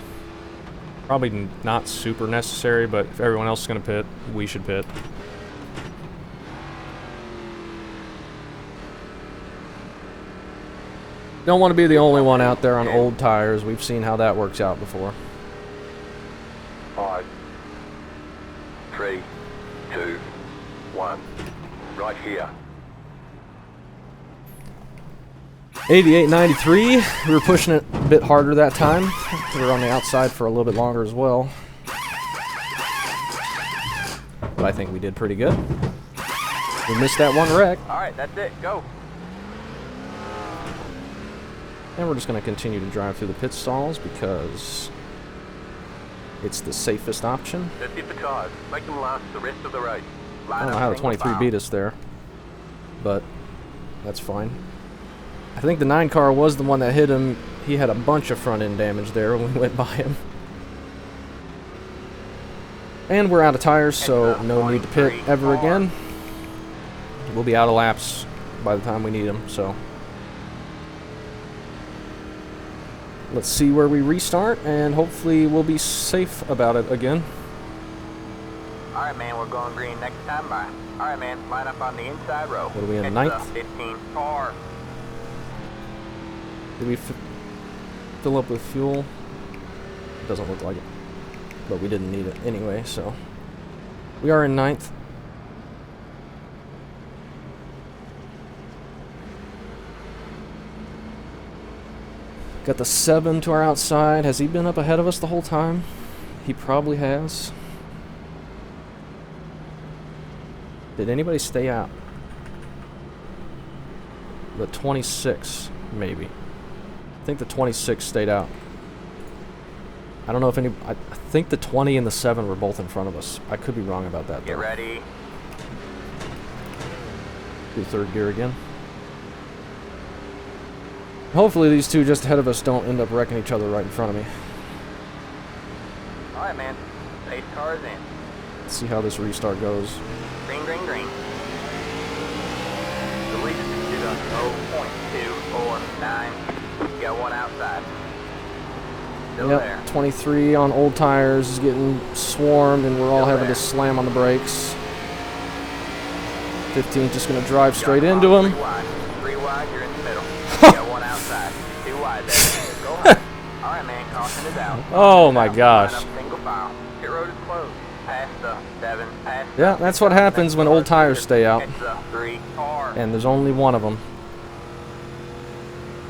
Probably not super necessary, but if everyone else is going to pit, we should pit. Don't want to be the only one out there on old tires. We've seen how that works out before. 5, 3, 2, 1. Right here. 88.93. We were pushing it a bit harder that time. We were on the outside for a little bit longer as well. But I think we did pretty good. We missed that one wreck. Alright, that's it. Go. And we're just going to continue to drive through the pit stalls because it's the safest option. Let's hit the tires. Make them last the rest of the race. I don't know how the 23 beat us there, but that's fine. I think the 9 car was the one that hit him. He had a bunch of front end damage there when we went by him. And we're out of tires, so no need to pit ever again. We'll be out of laps by the time we need them, so. Let's see where we restart, and hopefully we'll be safe about it again. Alright, man, we're going green next time by. Alright, man, line up on the inside row. What are we in, Catch ninth? the 15 car. Did we fill up with fuel? Doesn't look like it. But we didn't need it anyway, so. We are in 9th. Got the 7 to our outside. Has he been up ahead of us the whole time? He probably has. Did anybody stay out? The 26, maybe. I think the 26 stayed out. I don't know if any... I think the 20 and the 7 were both in front of us. I could be wrong about that, though. Get ready. Do third gear again. Hopefully these two just ahead of us don't end up wrecking each other right in front of me. Alright, man. 8 cars in. Let's see how this restart goes. Green, green, green. The lead is on 0.249. Got one outside. Still there. Yep, 23 on old tires is getting swarmed, and we're all having to slam on the brakes. 15 just going to drive straight into him. 3 wide. 3 wide, you're in the middle. Got one outside. 2 wide there. Go ahead. Alright, man, caution is out. Oh my gosh. Line up single file. Pit road is closed. Past the 7, past Yeah, that's what happens when old tires stay out. Catch the 3 car. And there's only one of them.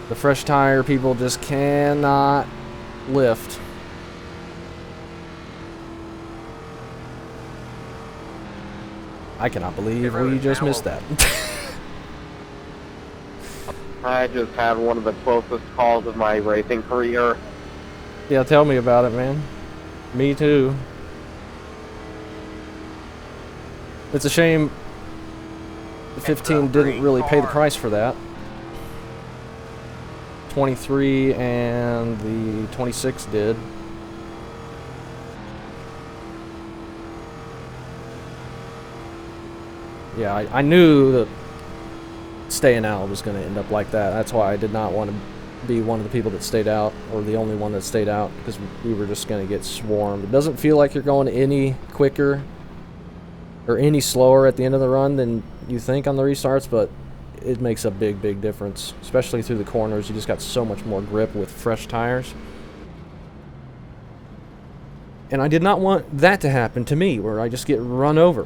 The fresh tire people just cannot lift. I cannot believe we just missed that. I just had one of the closest calls of my racing career. Yeah, tell me about it, man. Me too. It's a shame the 15 didn't really pay the price for that. 23 and the 26 did. Yeah, I knew that staying out was going to end up like that. That's why I did not want to be one of the people that stayed out, or the only one that stayed out, because we were just going to get swarmed. It doesn't feel like you're going any quicker or any slower at the end of the run than you think on the restarts, but it makes a big difference, especially through the corners. You just got so much more grip with fresh tires. And I did not want that to happen to me, where I just get run over.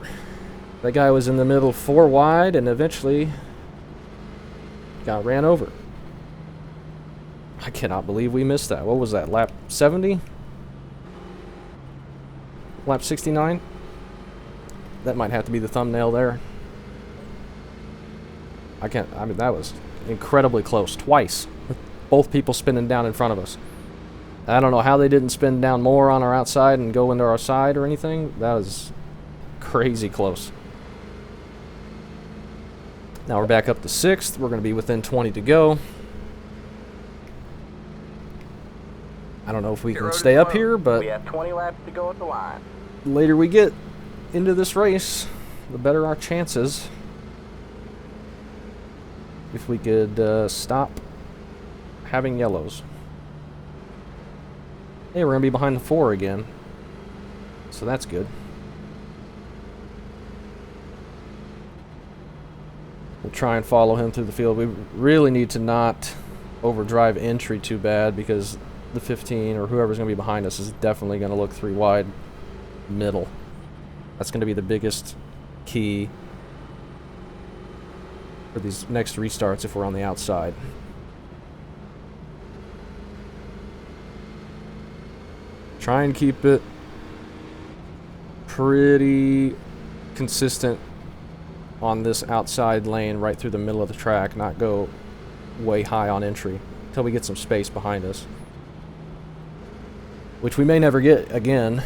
That guy was in the middle 4 wide and eventually got ran over. I cannot believe we missed that. What was that, lap 70? Lap 69? That might have to be the thumbnail there. I mean, that was incredibly close. Twice. With both people spinning down in front of us. I don't know how they didn't spin down more on our outside and go into our side or anything. That was crazy close. Now we're back up to 6th. We're going to be within 20 to go. I don't know if we can stay up here, but we have 20 laps to go at the line. the later we get into this race, the better our chances. If we could stop having yellows. Hey, we're going to be behind the 4 again. So that's good. We'll try and follow him through the field. We really need to not overdrive entry too bad, because the 15 or whoever's going to be behind us is definitely going to look 3 wide middle. That's going to be the biggest key for these next restarts if we're on the outside. Try and keep it pretty consistent on this outside lane right through the middle of the track, not go way high on entry until we get some space behind us, which we may never get again.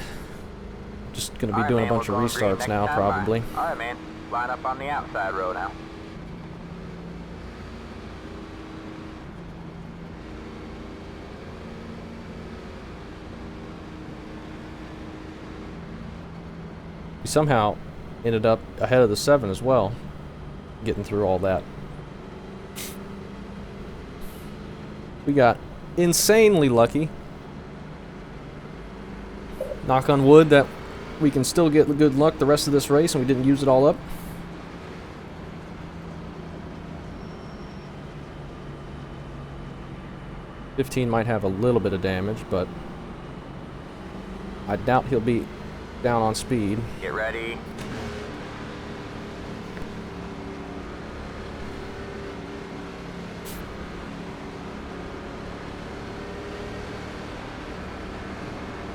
Just going to be doing a bunch of restarts now probably. Alright, man. Line up on the outside row now. We somehow ended up ahead of the 7 as well, getting through all that. We got insanely lucky. Knock on wood that we can still get good luck the rest of this race and we didn't use it all up. $15 might have a little bit of damage, but I doubt he'll be down on speed. Get ready.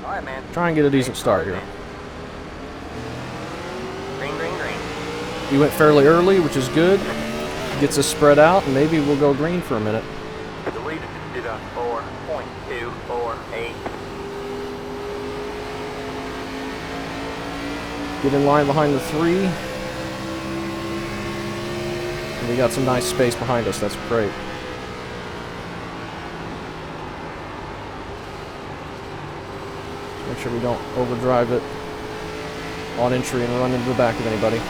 Alright, man. Try and get a decent start here. Green, green, green. We went fairly early, which is good. Gets us spread out, and maybe we'll go green for a minute. The leader just did a 4.248. Get in line behind the 3. And we got some nice space behind us. That's great. Make sure we don't overdrive it on entry and run into the back of anybody.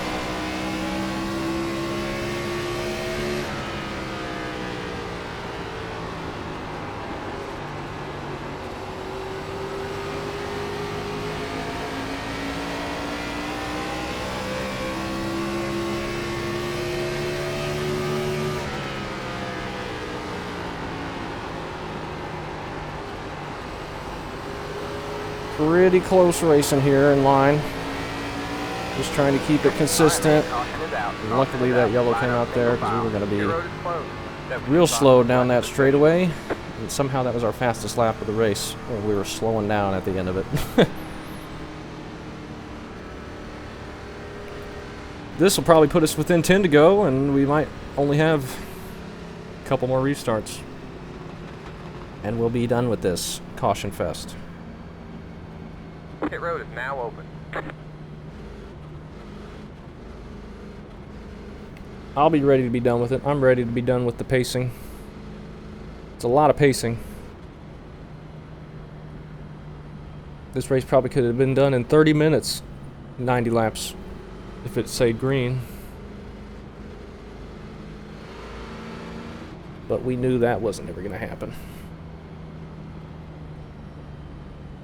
Pretty close racing here in line. Just trying to keep it consistent. And luckily that yellow came out there because we were going to be real slow down that straightaway. And somehow that was our fastest lap of the race. And we were slowing down at the end of it. This will probably put us within 10 to go, and we might only have a couple more restarts. And we'll be done with this Caution Fest. Pit road is now open. I'll be ready to be done with it. I'm ready to be done with the pacing. It's a lot of pacing. This race probably could have been done in 30 minutes, 90 laps, if it stayed green. But we knew that wasn't ever going to happen.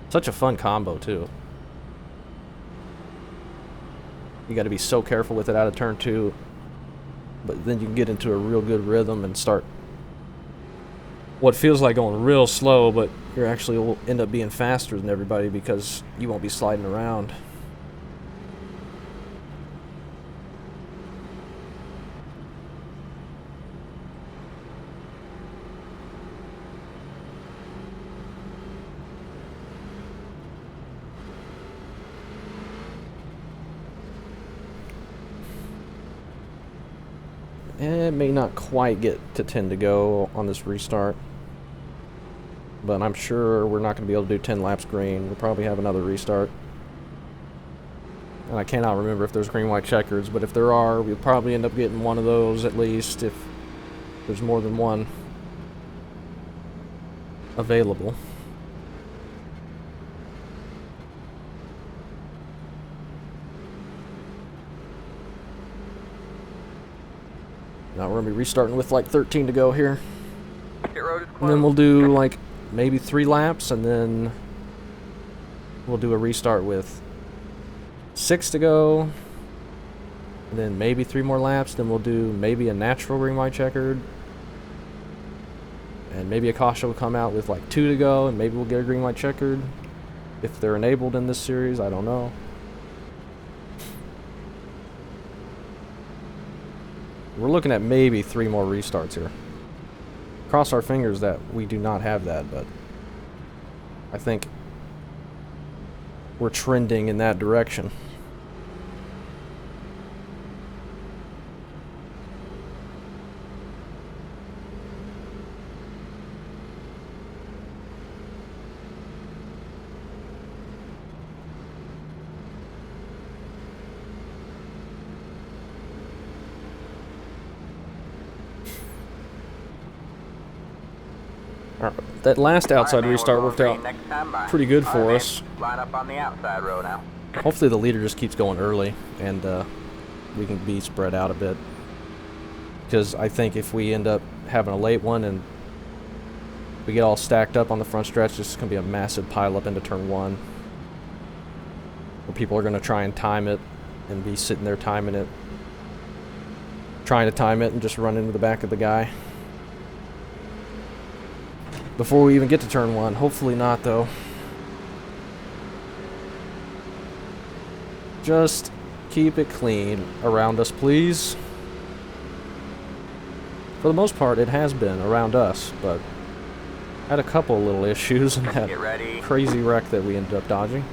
Such a fun combo, too. You got to be so careful with it out of turn 2. But then you can get into a real good rhythm and start what feels like going real slow, but you're actually will end up being faster than everybody because you won't be sliding around. I may not quite get to 10 to go on this restart. But I'm sure we're not going to be able to do 10 laps green. We'll probably have another restart. And I cannot remember if there's green, white, checkers, but if there are, we'll probably end up getting one of those at least if there's more than one available. Now we're going to be restarting with like 13 to go here. Pit road is And closed. then we'll do like maybe 3 laps, and then we'll do a restart with 6 to go. And then maybe 3 more laps. Then we'll do maybe a natural green, white, checkered. And maybe a caution will come out with like 2 to go, and maybe we'll get a green, white, checkered. If they're enabled in this series, I don't know. We're looking at maybe 3 more restarts here. Cross our fingers that we do not have that, but I think we're trending in that direction. That last outside restart worked out pretty good for us. Line up on the outside row now. Hopefully the leader just keeps going early and we can be spread out a bit. Because I think if we end up having a late one and we get all stacked up on the front stretch, this is going to be a massive pile up into turn 1. Where people are going to try and time it and be sitting there timing it. Trying to time it and just run into the back of the guy. Before we even get to turn 1. Hopefully not, though. Just keep it clean around us, please. For the most part, it has been around us, but had a couple little issues in that Get ready. crazy wreck that we ended up dodging.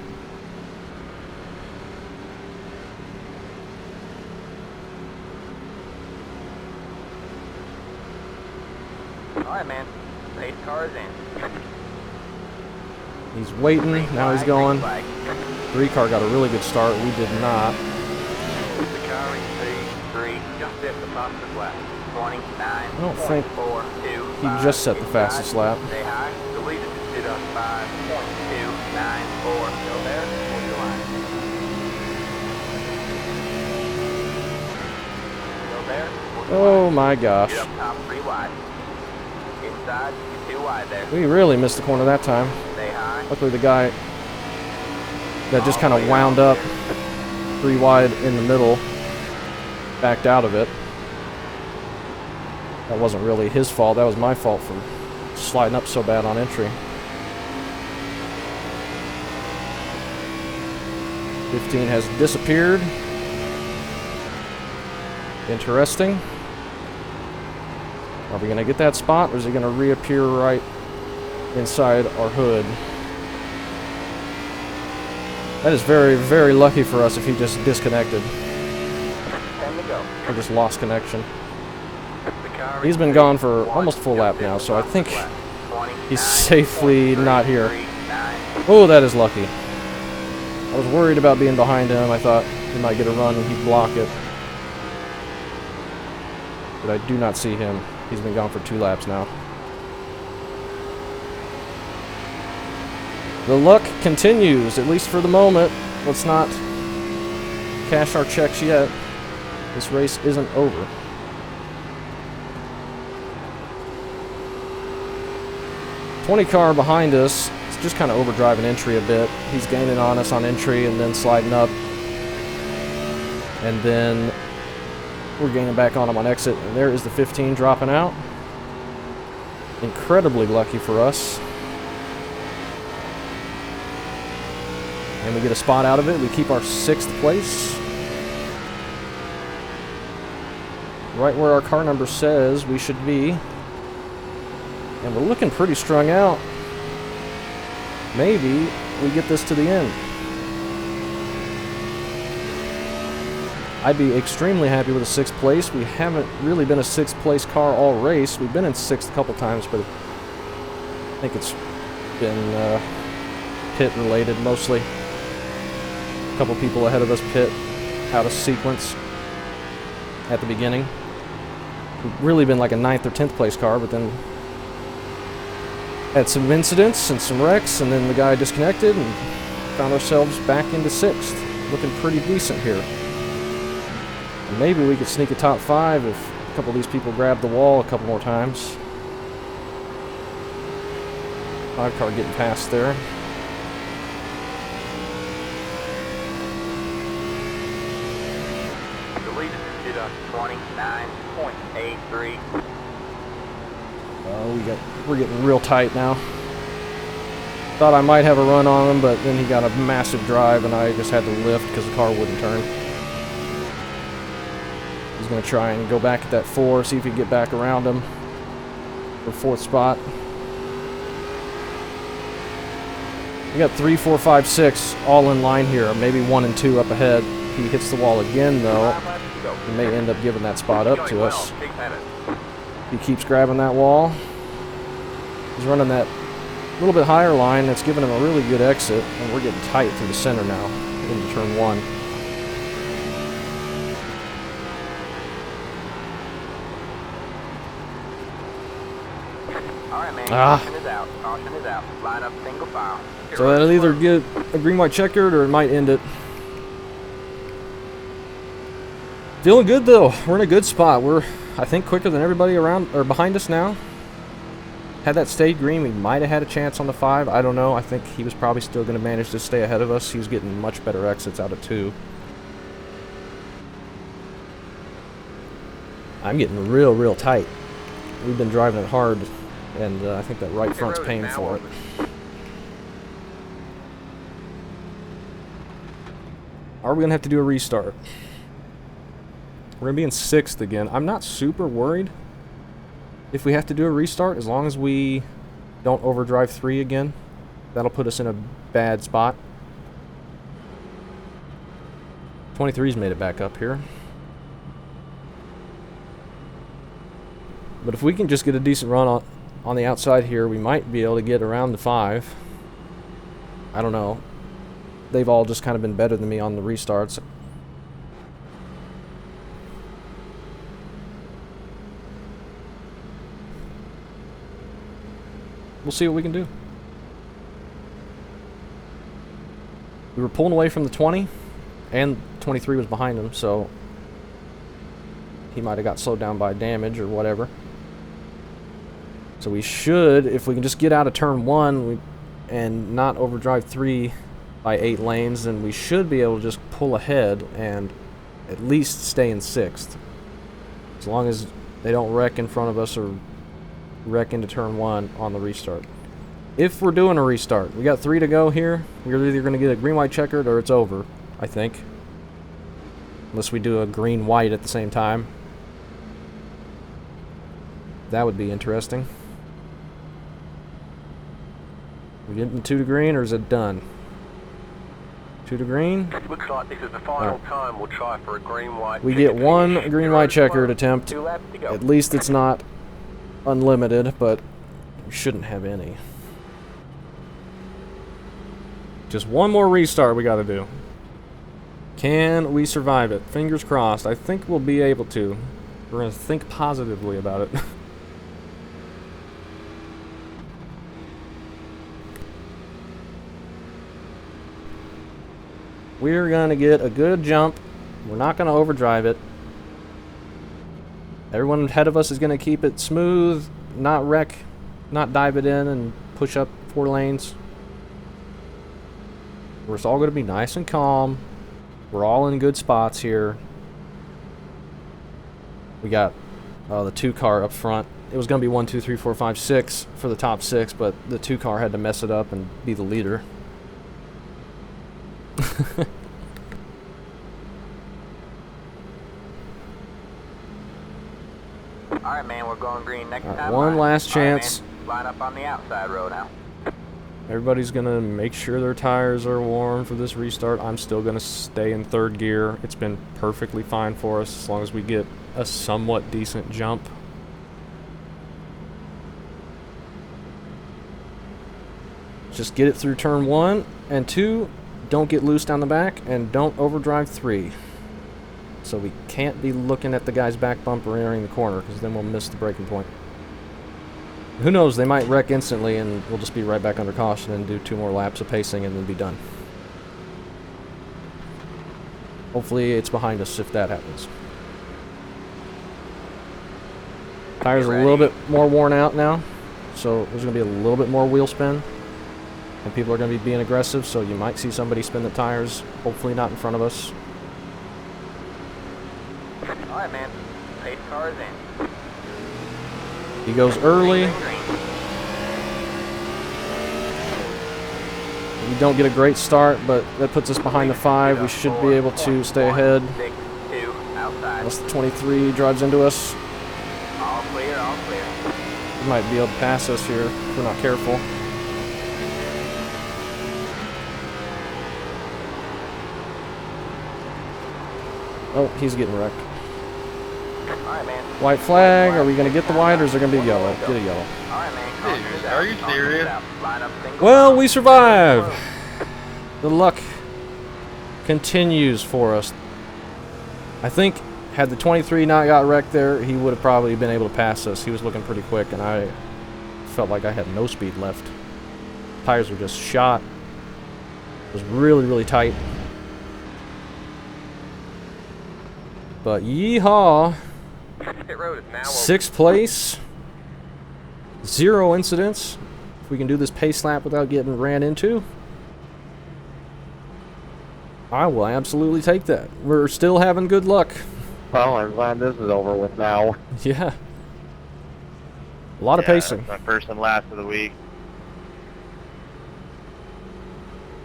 Alright, man. Pace car is in. He's waiting, now he's going. 3 car got a really good start, we did not. The car in P3 just set the fastest lap. 29. I don't think 4, 2, he just set the fastest lap. Stay high. The leader just did a 5.294. Still there. Hold your line. Still there. Hold your Oh line. my gosh. Get up top 3 wide. Inside, you're 2 wide there. We really missed the corner that time. Stay high. Luckily the guy that just kind of wound up 3 wide in the middle backed out of it. That wasn't really his fault, that was my fault for sliding up so bad on entry. 15 has disappeared. Interesting. Are we going to get that spot, or is he going to reappear right inside our hood? That is very, very lucky for us if he just disconnected. 10 to go. Or just lost connection. The car He's in been P3, gone for 1, almost full just lap set now, the so I fastest think lap. 29, he's safely not here. 39. Oh, that is lucky. I was worried about being behind him. I thought he might get a run and he'd block it. But I do not see him. He's been gone for 2 laps now. The luck continues, at least for the moment. Let's not cash our checks yet. This race isn't over. .20 car behind us is just kind of overdriving entry a bit. He's gaining on us on entry and then sliding up. And then we're gaining back on him on exit. And there is the 15 dropping out. Incredibly lucky for us. And we get a spot out of it. We keep our 6th place. Right where our car number says we should be. And we're looking pretty strung out. Maybe we get this to the end. I'd be extremely happy with a 6th place. We haven't really been a 6th place car all race. We've been in 6th a couple times, but I think it's been pit related mostly. A couple people ahead of us pit out of sequence at the beginning. We've really been like a 9th or 10th place car, but then had some incidents and some wrecks, and then the guy disconnected and found ourselves back into 6th. Looking pretty decent here. And maybe we could sneak a top 5 if a couple of these people grab the wall a couple more times. 5 car getting past there. The leader is at 29.83. Oh, we're getting real tight now. Thought I might have a run on him, but then he got a massive drive and I just had to lift because the car wouldn't turn. He's going to try and go back at that 4, see if he can get back around him for 4th spot. We got 3, 4, 5, 6 all in line here. Maybe 1 and 2 up ahead. If he hits the wall again, though, he may end up giving that spot up to us. He keeps grabbing that wall. He's running that little bit higher line. That's giving him a really good exit, and we're getting tight through the center now into turn 1. Alright, man. Caution is out. Caution is out. Line up single file. So that'll either get a green, white, checkered, or it might end it. Feeling good, though. We're in a good spot. We're, I think, quicker than everybody around or behind us now. Had that stayed green, we might have had a chance on the 5. I don't know. I think he was probably still going to manage to stay ahead of us. He was getting much better exits out of 2. I'm getting real, real tight. We've been driving it hard, and I think that right front's paying for it. Are we going to have to do a restart? We're going to be in 6th again. I'm not super worried if we have to do a restart, as long as we don't overdrive 3 again. That'll put us in a bad spot. 23's made it back up here. But if we can just get a decent run on the outside here, we might be able to get around the 5. I don't know. They've all just kind of been better than me on the restarts. We'll see what we can do. We were pulling away from the 20, and 23 was behind him, so he might have got slowed down by damage or whatever. So we should, if we can just get out of turn 1 and not overdrive 3 by 8 lanes, then we should be able to just pull ahead and at least stay in 6th. As long as they don't wreck in front of us or wreck into turn 1 on the restart. If we're doing a restart, we got 3 to go here. We're either going to get a green, white, checkered, or it's over, I think. Unless we do a green, white at the same time. That would be interesting. We getting 2 to green, or is it done? 2 to green? Looks like this is the final time we'll try for a green, white. We get 1 green, white, checkered attempt. 2 laps to go. At least it's not unlimited, but we shouldn't have any. Just 1 more restart we got to do. Can we survive it? Fingers crossed. I think we'll be able to. We're going to think positively about it. We're going to get a good jump. We're not going to overdrive it. Everyone ahead of us is going to keep it smooth, not wreck, not dive it in and push up 4 lanes. We're all going to be nice and calm. We're all in good spots here. We got the 2 car up front. It was going to be 1, 2, 3, 4, 5, 6 for the top 6, but the 2 car had to mess it up and be the leader. Alright, man, we're going green next time. One last All right, chance. man. Line up on the outside row now. Everybody's gonna make sure their tires are warm for this restart. I'm still gonna stay in third gear. It's been perfectly fine for us as long as we get a somewhat decent jump. Just get it through turn 1 and 2. Don't get loose down the back, and don't overdrive 3. So we can't be looking at the guy's back bumper entering the corner, because then we'll miss the braking point. Who knows, they might wreck instantly and we'll just be right back under caution and do 2 more laps of pacing and then be done. Hopefully it's behind us if that happens. Tires are a little bit more worn out now, so there's going to be a little bit more wheel spin. And people are going to be being aggressive, so you might see somebody spin the tires, hopefully not in front of us. Alright, man. Pace car is in. He goes early. We don't get a great start, but that puts us behind the 5. We should be able to stay ahead. 6, 2, outside. Unless the 23 drives into us. All clear, all clear. He might be able to pass us here if we're not careful. Oh, he's getting wrecked. Alright, man. White flag. Are we going to get the white, or is there going to be yellow? Get a yellow. Alright, man. Caution is out. Are you Caution is serious? out. Line up single Well, file. we survived. The luck continues for us. I think had the 23 not got wrecked there, he would have probably been able to pass us. He was looking pretty quick, and I felt like I had no speed left. Tires were just shot. It was really, really tight. But yeehaw! Pit road is now open. 6th place. 0 incidents. If we can do this pace lap without getting ran into, I will absolutely take that. We're still having good luck. Well, I'm glad this is over with now. Yeah. A lot of pacing. That's my first and last of the week.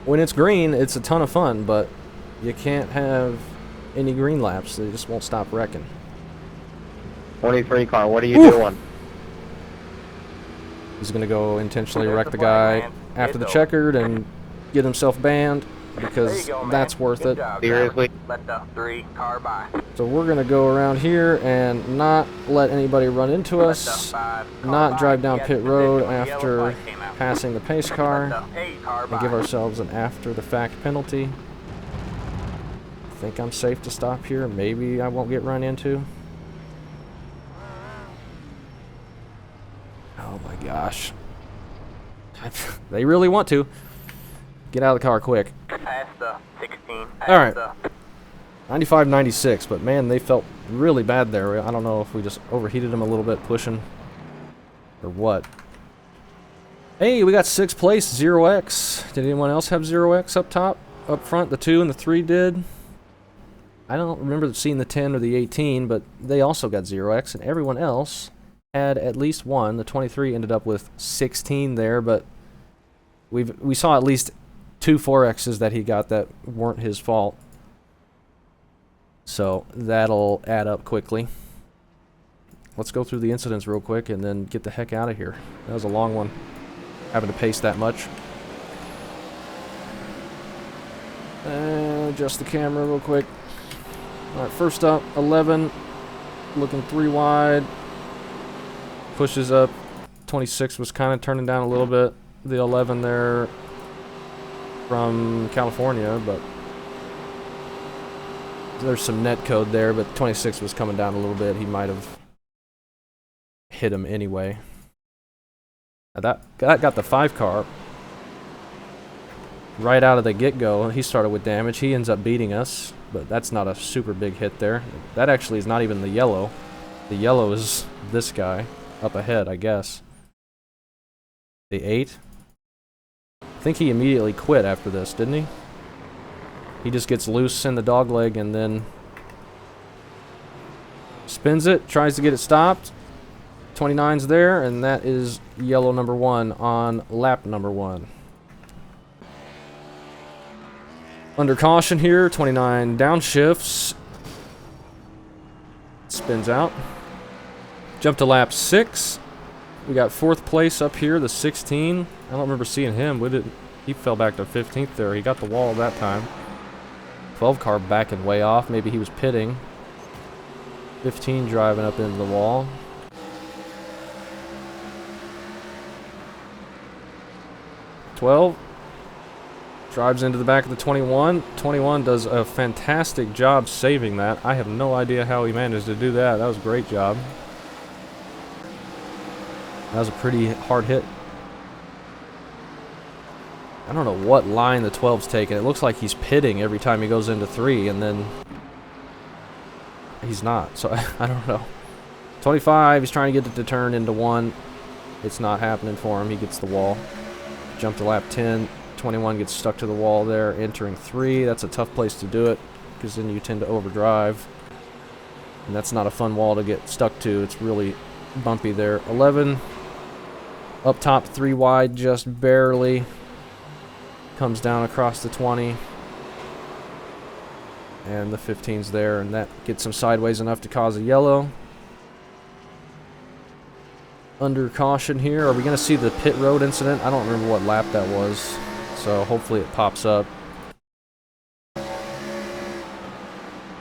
When it's green, it's a ton of fun, but you can't have any green laps. They just won't stop wrecking. 23 car, what are you Oof. doing? He's going to go intentionally There's wreck the the flag, guy man. after the It's checkered and get himself banned, There because you go, man. that's worth Good it. job, Seriously? driver. Let the 3 car by. So we're going to go around here and not let anybody run into Let the us, 5 car not by. drive down He had pit position road when the yellow after flag came out. passing the pace Let car, the 8 car and by. give ourselves an after-the-fact penalty. I think I'm safe to stop here. Maybe I won't get run into. Oh my gosh. They really want to. Get out of the car quick. Past the 16. Past All right. the 95, 96, but man, they felt really bad there. I don't know if we just overheated them a little bit pushing or what. Hey, we got 6th place, 0x. Did anyone else have 0x up top? Up front, the 2 and the 3 did. I don't remember seeing the 10 or the 18, but they also got 0x, and everyone else had at least 1. The 23 ended up with 16 there, but we saw at least 2 4x's that he got that weren't his fault. So that'll add up quickly. Let's go through the incidents real quick and then get the heck out of here. That was a long one, having to pace that much. Adjust the camera real quick. Alright, first up, 11, looking 3 wide. Pushes up. 26 was kind of turning down a little bit. The 11 there from California, but there's some net code there, but 26 was coming down a little bit. He might have hit him anyway. Now that got the 5 car right out of the get-go. He started with damage. He ends up beating us, but that's not a super big hit there. That actually is not even the yellow. The yellow is this guy up ahead, I guess. The 8. I think he immediately quit after this, didn't he? He just gets loose in the dogleg and then spins it, tries to get it stopped. 29's there, and that is yellow number 1 on lap number 1. Under caution here, 29 downshifts. Spins out. Jump to lap 6. We got 4th place up here, the 16. I don't remember seeing him. He fell back to 15th there. He got the wall that time. 12 car backing way off. Maybe he was pitting. 15 driving up into the wall. .12 drives into the back of the 21. 21 does a fantastic job saving that. I have no idea how he managed to do that. That was a great job. That was a pretty hard hit. I don't know what line the 12's taking. It looks like he's pitting every time he goes into 3, and then he's not. So I don't know. 25, he's trying to get it to turn into 1. It's not happening for him. He gets the wall. Jump to lap 10. 21 gets stuck to the wall there, entering 3. That's a tough place to do it, because then you tend to overdrive. And that's not a fun wall to get stuck to. It's really bumpy there. 11, up top 3 wide, just barely. Comes down across the 20. And the 15's there, and that gets him sideways enough to cause a yellow. Under caution here. Are we going to see the pit road incident? I don't remember what lap that was, so hopefully it pops up. The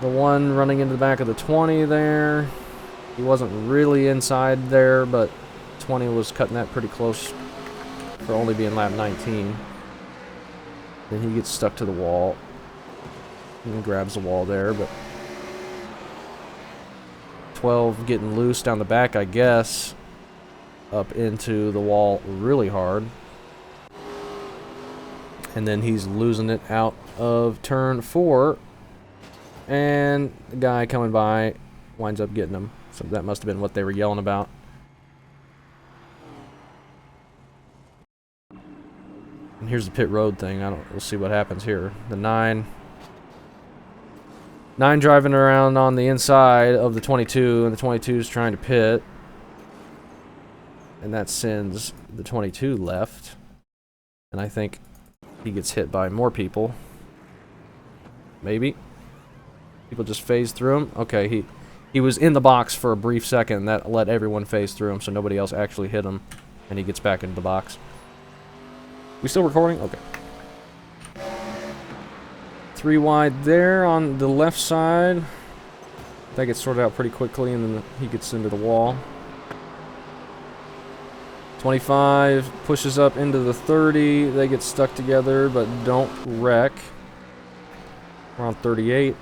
one running into the back of the 20 there. He wasn't really inside there, but 20 was cutting that pretty close for only being lap 19. Then he gets stuck to the wall and grabs the wall there, but 12 getting loose down the back, I guess, up into the wall really hard. And then he's losing it out of turn 4, and the guy coming by winds up getting him. So that must have been what they were yelling about. And here's the pit road thing. We'll see what happens here. The 9 driving around on the inside of the 22, and the 22 is trying to pit. And that sends the 22 left. And I think he gets hit by more people. Maybe. People just phase through him. Okay, he was in the box for a brief second. That let everyone phase through him, so nobody else actually hit him. And he gets back into the box. We still recording? Okay. 3 wide there on the left side. That gets sorted out pretty quickly, and then he gets into the wall. 25 pushes up into the 30. They get stuck together, but don't wreck. We're on 38.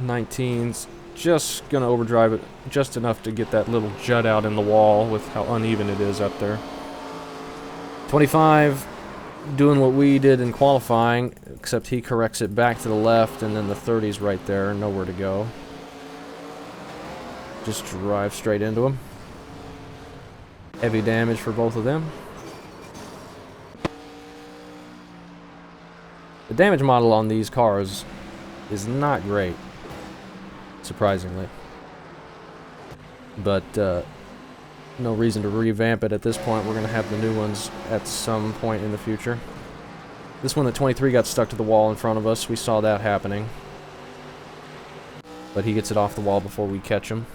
19's just going to overdrive it just enough to get that little jut out in the wall with how uneven it is up there. 25 doing what we did in qualifying, except he corrects it back to the left, and then the 30's right there, nowhere to go. Just drive straight into him. Heavy damage for both of them. The damage model on these cars is not great, surprisingly. But no reason to revamp it at this point. We're going to have the new ones at some point in the future. This one, the 23, got stuck to the wall in front of us. We saw that happening. But he gets it off the wall before we catch him.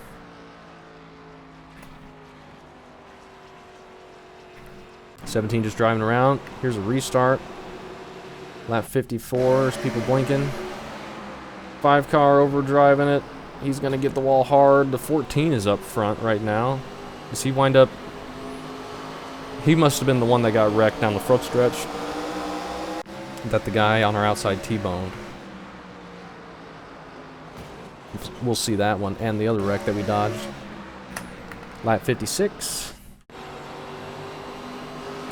.17 just driving around. Here's a restart. Lap 54. There's people blinking. 5 car overdriving it. He's going to get the wall hard. The 14 is up front right now. Does he wind up... He must have been the one that got wrecked down the front stretch. That the guy on our outside T-boned. We'll see that one and the other wreck that we dodged. Lap 56.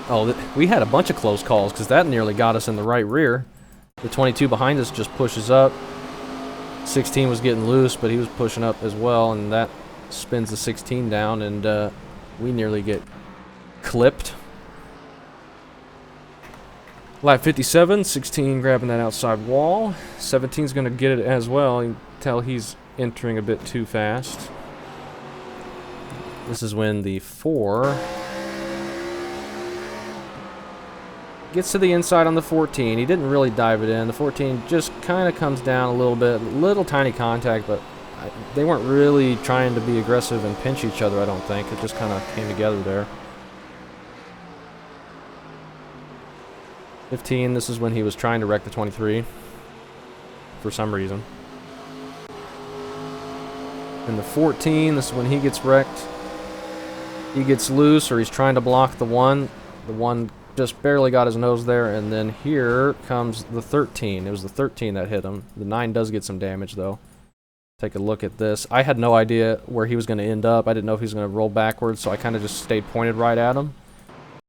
Oh, we had a bunch of close calls because that nearly got us in the right rear. The 22 behind us just pushes up. 16 was getting loose, but he was pushing up as well, and that spins the 16 down, and we nearly get clipped. Lap 57, 16 grabbing that outside wall. 17's going to get it as well. You can tell he's entering a bit too fast. This is when the 4 gets to the inside on the 14. He didn't really dive it in. The 14 just kind of comes down a little bit. Little tiny contact, but They weren't really trying to be aggressive and pinch each other, I don't think. It just kind of came together there. 15, this is when he was trying to wreck the 23 for some reason. And the 14, this is when he gets wrecked. He gets loose, or he's trying to block the 1. The 1 just barely got his nose there, and then here comes the 13. It was the 13 that hit him. The 9 does get some damage, though. Take a look at this. I had no idea where he was going to end up. I didn't know if he was going to roll backwards, so I kind of just stayed pointed right at him.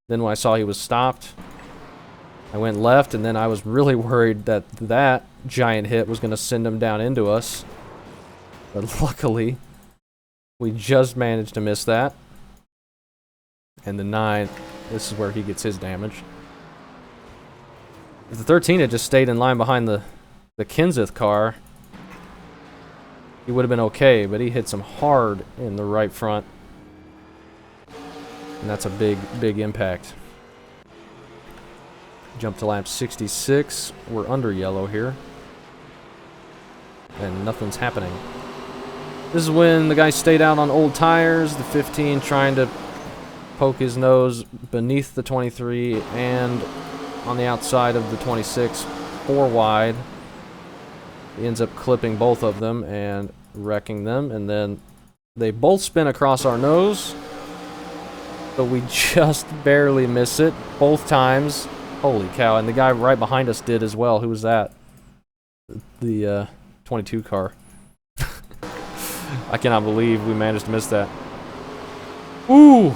Then when I saw he was stopped, I went left, and then I was really worried that that giant hit was going to send him down into us. But luckily, we just managed to miss that. And the 9, this is where he gets his damage. If the 13 had just stayed in line behind the Kenseth car, he would have been okay, but he hits him hard in the right front. And that's a big, big impact. Jump to lap 66. We're under yellow here. And nothing's happening. This is when the guy stayed out on old tires. The 15 trying to poke his nose beneath the 23 and on the outside of the 26, 4 wide. He ends up clipping both of them and wrecking them, and then they both spin across our nose, but we just barely miss it both times. Holy cow, and the guy right behind us did as well. Who was that? The 22 car. I cannot believe we managed to miss that. Ooh,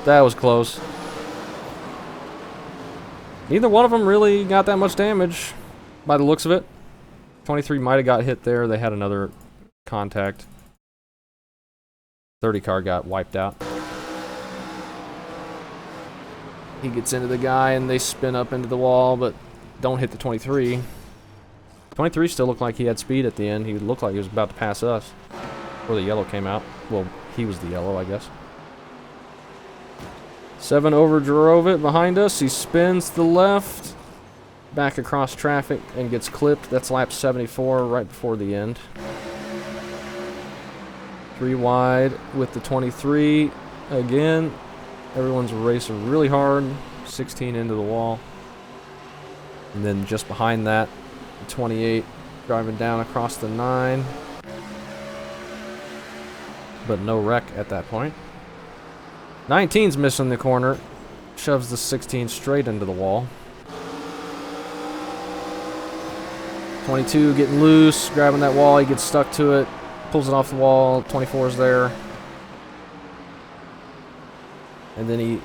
that was close. Neither one of them really got that much damage by the looks of it. 23 might have got hit there. They had another contact. 30 car got wiped out. He gets into the guy and they spin up into the wall, but don't hit the 23. 23 still looked like he had speed at the end. He looked like he was about to pass us before the yellow came out. Well, he was the yellow, I guess. 7 overdrove it behind us. He spins to the left, back across traffic, and gets clipped. That's lap 74, right before the end. 3 wide with the 23. Again, everyone's racing really hard. 16 into the wall. And then just behind that, the 28 driving down across the 9. But no wreck at that point. 19's missing the corner. Shoves the 16 straight into the wall. 22 getting loose, grabbing that wall. He gets stuck to it. Pulls it off the wall. 24's there. And then he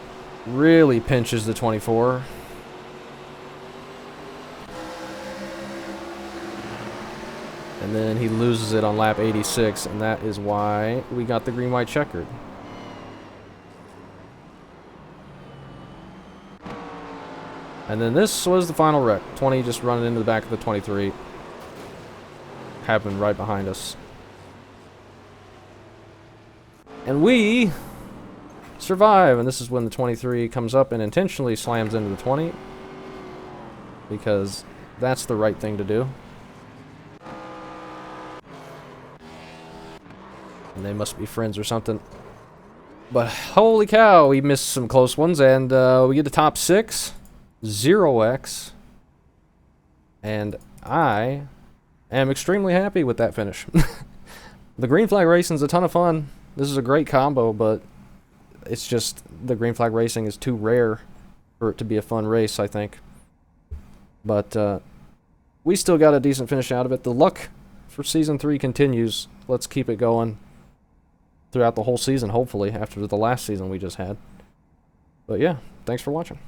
really pinches the 24. And then he loses it on lap 86, and that is why we got the green-white checkered. And then this was the final wreck. 20 just running into the back of the 23. Happened right behind us. And we survive, and this is when the 23 comes up and intentionally slams into the 20. Because that's the right thing to do. And they must be friends or something. But holy cow, we missed some close ones, and we get the top 6. 0x, and I am extremely happy with that finish. The green flag racing is a ton of fun. This is a great combo, but it's just the green flag racing is too rare for it to be a fun race, I think. But we still got a decent finish out of it. The luck for Season 3 continues. Let's keep it going throughout the whole season, hopefully, after the last season we just had. But yeah, thanks for watching.